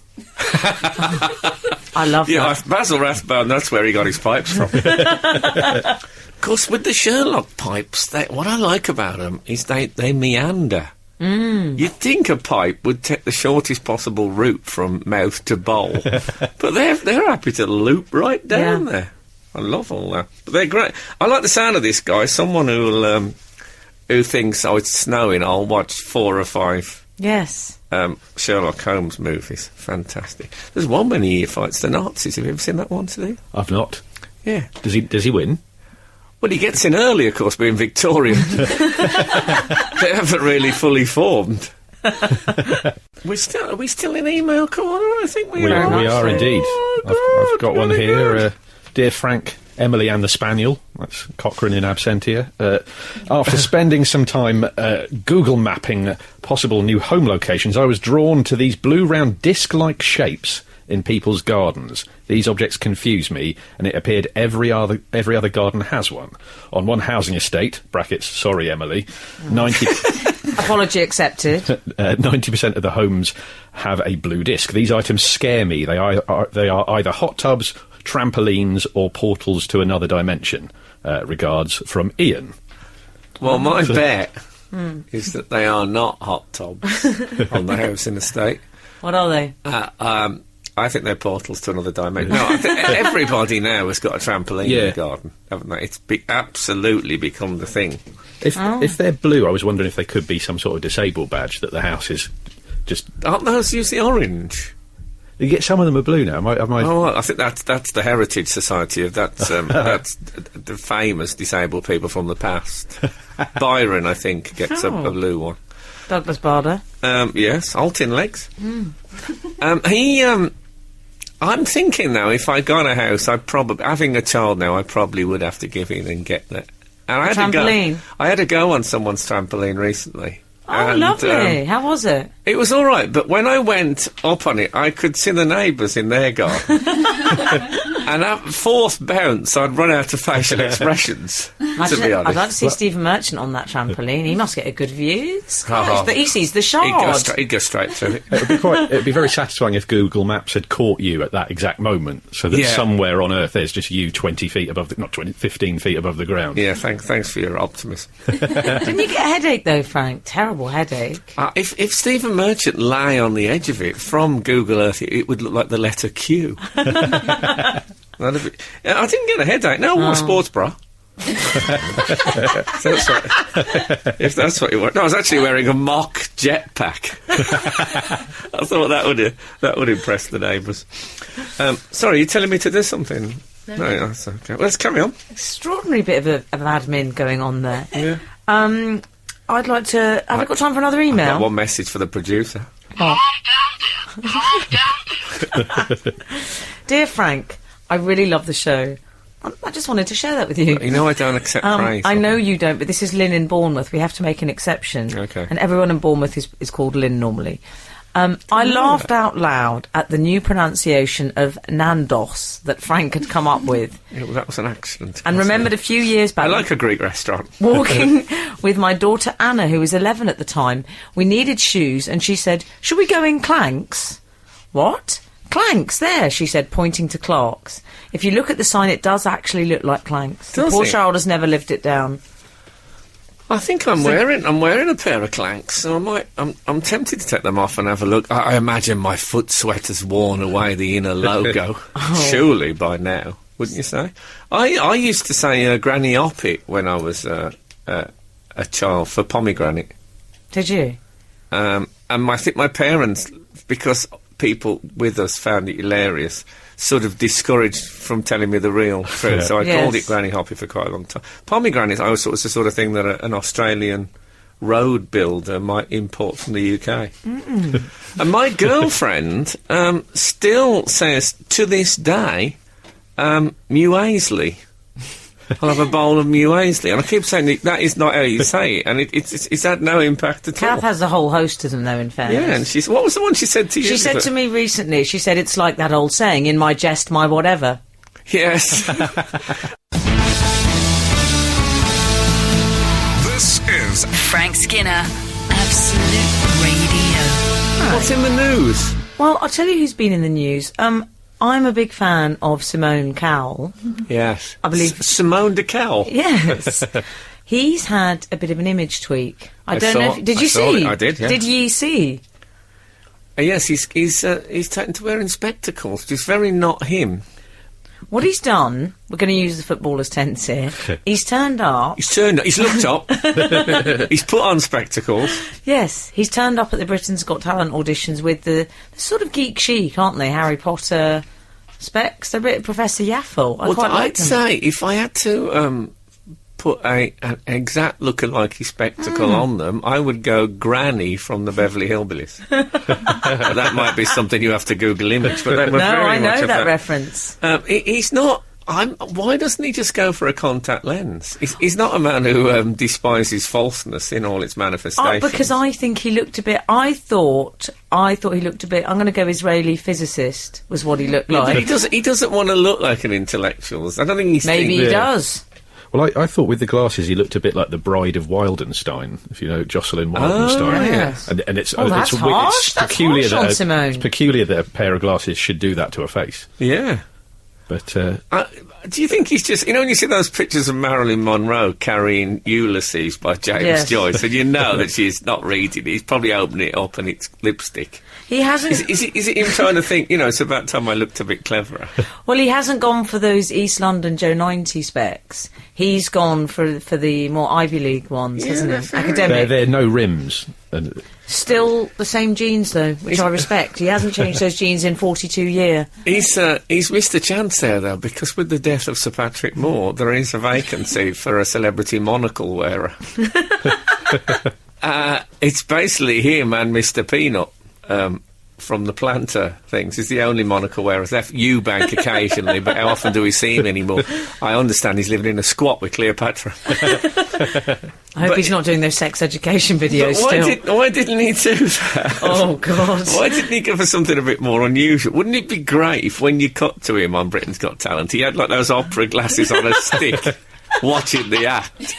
I love Yeah, that. Basil Rathbone, that's where he got his pipes from. Of course, with the Sherlock pipes, what I like about them is they meander. You'd think a pipe would take the shortest possible route from mouth to bowl, but they're happy to loop right down there. I love all that. But they're great. I like the sound of this guy. Someone who thinks, oh, it's snowing, I'll watch 4 or 5 Yes. Sherlock Holmes movies. Fantastic. There's one when he fights the Nazis. Have you ever seen that one, today? I've not. Yeah. Does he win? Well, he gets in early, of course, being Victorian. They haven't really fully formed. Are we still in Email Corner? I think we are. We are indeed. I've got one here. Dear Frank, Emily and the Spaniel. That's Cochrane in absentia. After spending some time Google mapping possible new home locations, I was drawn to these blue round disc-like shapes in people's gardens. These objects confuse me, and it appeared every other garden has one. On one housing estate, brackets, sorry Emily, 90... Apology accepted. 90% of the homes have a blue disc. These items scare me. They are either hot tubs, trampolines, or portals to another dimension. Regards from Ian. Well, my bet is that they are not hot tubs on the housing estate. What are they? I think they're portals to another dimension. No, I think everybody now has got a trampoline in the garden, haven't they? It's absolutely become the thing. If they're blue, I was wondering if they could be some sort of disabled badge that the house is just... Aren't those usually orange? You get some of them are blue now. Oh, I think that's the Heritage Society of that's the famous disabled people from the past. Byron, I think, gets a blue one. Douglas Bader. Yes, Altin Legs. I'm thinking now, if I got a house, having a child now, I probably would have to give in and get that. And I had to go on someone's trampoline recently. Oh, lovely. How was it? It was all right, but when I went up on it, I could see the neighbours in their garden. And at 4th bounce, I'd run out of facial expressions, to be honest. I'd like to see Stephen Merchant on that trampoline. He must get a good view. But he sees the shard. He'd go straight through it. It'd be very satisfying if Google Maps had caught you at that exact moment, so that somewhere on Earth there's just you 20 feet above, 15 feet above the ground. Yeah, thanks for your optimism. Didn't you get a headache, though, Frank? Terrible headache. If Stephen Merchant lay on the edge of it, from Google Earth, it would look like the letter Q. I didn't get a headache. No, I wore a sports bra. If that's what you want. No, I was actually wearing a mock jetpack. I thought that would impress the neighbours. Sorry, you're telling me to do something? No, that's okay. Well, let's carry on. Extraordinary bit of admin going on there. Yeah. I'd like to... Have I got time for another email? I've got one message for the producer. Calm down there. Calm down there. Dear Frank, I really love the show. I just wanted to share that with you. You know I don't accept praise. I know you don't, but this is Lynn in Bournemouth. We have to make an exception. Okay. And everyone in Bournemouth is called Lynn normally. I laughed out loud at the new pronunciation of Nandos that Frank had come up with. Yeah, well, that was an accident. And remembered a few years back... I like a Greek restaurant. Walking with my daughter Anna, who was 11 at the time, we needed shoes, and she said, "Should we go in Clanks?" "What? Clanks, there," she said, pointing to Clark's. If you look at the sign, it does actually look like Clanks. The Does poor it? child has never lived it down. I think I'm wearing a pair of Clanks, so I'm tempted to take them off and have a look. I imagine my foot sweat has worn away the inner logo, surely by now, wouldn't you say? I used to say Granny Oppet when I was a child for pomegranate. Did you? And I think my parents, because people with us found it hilarious, sort of discouraged from telling me the real truth. So I called it Granny Hoppy for quite a long time. Pomegranate, I always thought was the sort of thing that an Australian road builder might import from the UK. And my girlfriend still says, to this day, Muesli. I'll have a bowl of Muesli. And I keep saying that is not how you say it, and it's had no impact at all. Kath has a whole host of them, though, in fairness. Yeah, and what was the one she said to you? She said to me recently, she said, "It's like that old saying, in my jest, my whatever." Yes. This is Frank Skinner, Absolute Radio. What's in the news? Well, I'll tell you who's been in the news. I'm a big fan of Simone Cowell. Yes. I believe... Simone de Cowell. Yes. He's had a bit of an image tweak. I don't know if... Did you saw see? it, I did, yeah. Did ye see? Yes, he's taken to wearing spectacles, which is very not him. What he's done... We're going to use the footballer's tense here. He's turned up... He's looked up. He's put on spectacles. Yes, he's turned up at the Britain's Got Talent auditions with the sort of geek chic, aren't they? Harry Potter specs. They're a bit Professor Yaffle. I'd say if I had to put an exact lookalike spectacle on them, I would go Granny from the Beverly Hillbillies. That might be something you have to Google image, but they were very I much know of that reference. He's not... why doesn't he just go for a contact lens? He's not a man who despises falseness in all its manifestations. Because I think he looked a bit... I thought he looked a bit... I'm going to go Israeli physicist, was what he looked like. But he doesn't want to look like an intellectual. I don't think he's... Maybe he does. Well, I thought with the glasses he looked a bit like the bride of Wildenstein, if you know Jocelyn Wildenstein. Yes. And it's that's harsh. it's That's peculiar harsh on that Simone. it's peculiar that a pair of glasses should do that to a face. Yeah. But do you think he's just... You know when you see those pictures of Marilyn Monroe carrying Ulysses by James Joyce, and you know that she's not reading it, he's probably opening it up and it's lipstick. He hasn't... Is it him trying to think, it's about time I looked a bit cleverer? Well, he hasn't gone for those East London Joe 90 specs. He's gone for the more Ivy League ones, hasn't he? Academic. they're no rims. Still the same jeans, though, which I respect. He hasn't changed those jeans in 42 years. He's missed a chance there, though, because with the death of Sir Patrick Moore, there is a vacancy for a celebrity monocle wearer. It's basically him and Mr. Peanut from the Planter things. He's the only monocle wearer left. Eubank occasionally, but how often do we see him anymore? I understand he's living in a squat with Cleopatra. I hope he's not doing those sex education videos still. Why didn't he do that? Oh, God. Why didn't he go for something a bit more unusual? Wouldn't it be great if when you cut to him on Britain's Got Talent, he had like those opera glasses on a stick watching the act?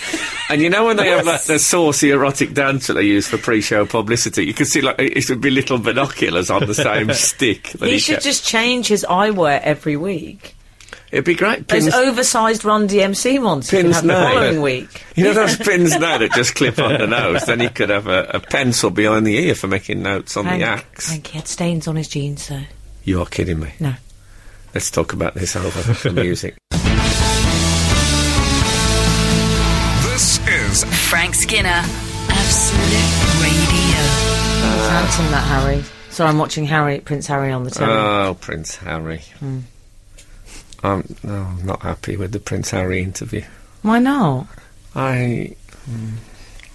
And you know when they have the saucy erotic dance that they use for pre-show publicity, you can see like it would be little binoculars on the same stick. That He should just change his eyewear every week. It'd be great. Those oversized Run DMC ones you can have the following week. You know those pins now that just clip on the nose? Then he could have a pencil behind the ear for making notes on the acts. Frank, he had stains on his jeans, though. You are kidding me. No. Let's talk about this over the music. Frank Skinner, Absolute Radio. He's handsome, that Harry. Sorry, I'm watching Prince Harry on the telly. Oh, Prince Harry. I'm not happy with the Prince Harry interview. Why not? I'm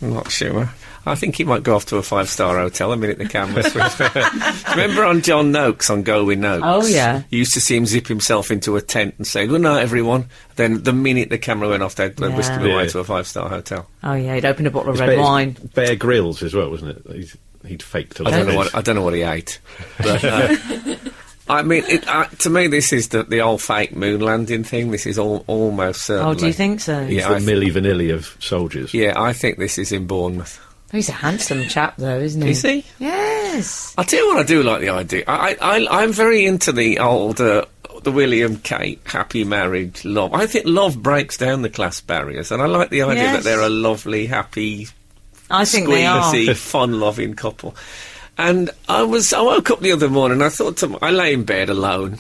not sure. I think he might go off to a 5-star hotel the minute the camera switches. Remember on John Noakes on Go With Noakes? Oh, yeah. You used to see him zip himself into a tent and say, "Good night, everyone." Then the minute the camera went off, they'd whisk him away Yeah. to a 5-star hotel. Oh, yeah, he'd opened a bottle of red wine. Bear Grylls as well, wasn't it? He'd faked a lot. I don't know what he ate. But, I mean, to me, this is the old fake moon landing thing. This is almost certainly. Oh, do you think so? He's Yeah, the Milli Vanilli of soldiers. Yeah, I think this is in Bournemouth. He's a handsome chap, though, isn't he? Is he? Yes. I'll tell you what, I do like the idea. I'm very into the old, the William Kate, happy marriage, love. I think love breaks down the class barriers, and I like the idea that they're a lovely, happy, I think they are. squeaky, fun-loving couple. And I woke up the other morning, and I lay in bed alone,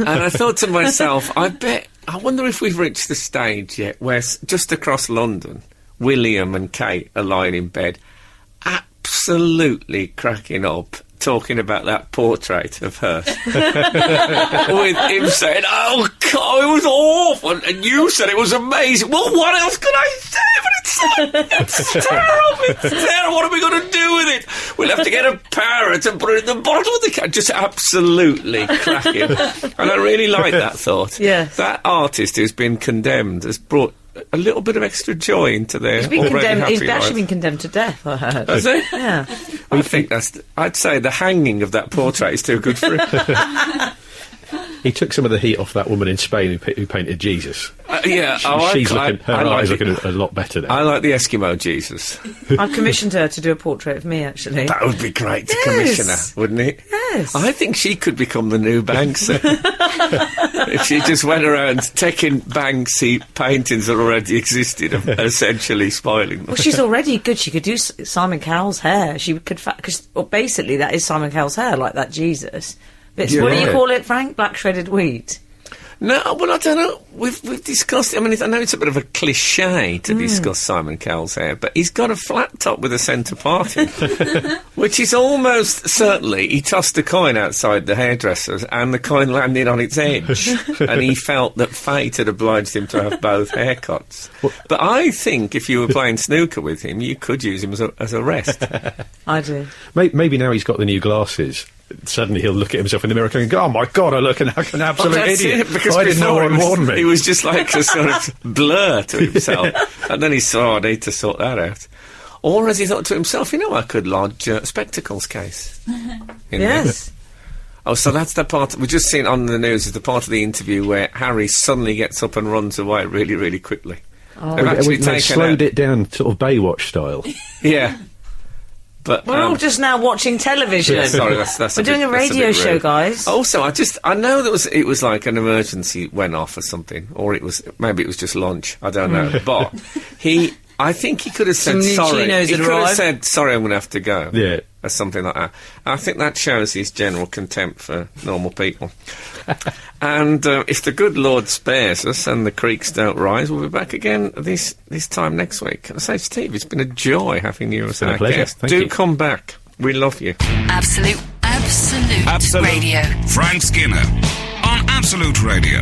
and I thought to myself, I wonder if we've reached the stage yet where just across London, William and Kate are lying in bed, absolutely cracking up, talking about that portrait of her. With him saying, "Oh, God, it was awful," and you said it was amazing. Well, what else could I say? But it's terrible, it's terrible. What are we going to do with it? We'll have to get a parrot and put it in the bottom of the cat. Just absolutely cracking. And I really like that thought. Yes. That artist who's been condemned has brought a little bit of extra joy into their He's been already condemned. happy He's life. actually been condemned to death, I heard. Has he? Yeah. I think I'd say the hanging of that portrait is too good for him. He took some of the heat off that woman in Spain who painted Jesus. Yeah, Her I eyes like looking a lot better now. I like the Eskimo Jesus. I've commissioned her to do a portrait of me, actually. That would be great to Yes. commission her, wouldn't it? Yes. I think she could become the new Banksy. If she just went around taking Banksy paintings that already existed and essentially spoiling them. Well, she's already good. She could do Simon Cowell's hair. She could, basically that is Simon Cowell's hair, like that Jesus. But Yeah. what do you call it, Frank? Black shredded wheat. No, well, I don't know. We've discussed it. I mean, I know it's a bit of a cliche to discuss Simon Cowell's hair, but he's got a flat top with a centre parting, which is almost certainly he tossed a coin outside the hairdresser's and the coin landed on its edge, and he felt that fate had obliged him to have both haircuts. But I think if you were playing snooker with him, you could use him as a rest. I do. Maybe now he's got the new glasses. Suddenly he'll look at himself in the mirror and go, "Oh my God, I look like an absolute That's idiot. it, because I didn't know before what warned me." he was just like a sort of blur to himself. And then he saw, I need to sort that out. Or as he thought to himself, I could lodge a spectacles case. in Yes. there. Oh, so that's the part, we've just seen on the news, is the part of the interview where Harry suddenly gets up and runs away really, really quickly. Oh. They've actually They taken slowed out- it down, sort of Baywatch style. Yeah. But, We're all just now watching television. yeah, sorry, that's We're a doing bit- a that's radio bit show, rude. guys. Also, I know it was like an emergency went off or something, or maybe it was just lunch. I don't know. But I think he could have said Some sorry. neutrinos He had could have arrived. said sorry, I'm going to have to go. Yeah. Or something like that. I think that shows his general contempt for normal people. And if the good Lord spares us and the creeks don't rise, we'll be back again this time next week. I say, Steve, it's been a joy having you as been a our pleasure. guest. Thank Do you. come back. We love you. Absolute Absolute Radio. Frank Skinner on Absolute Radio.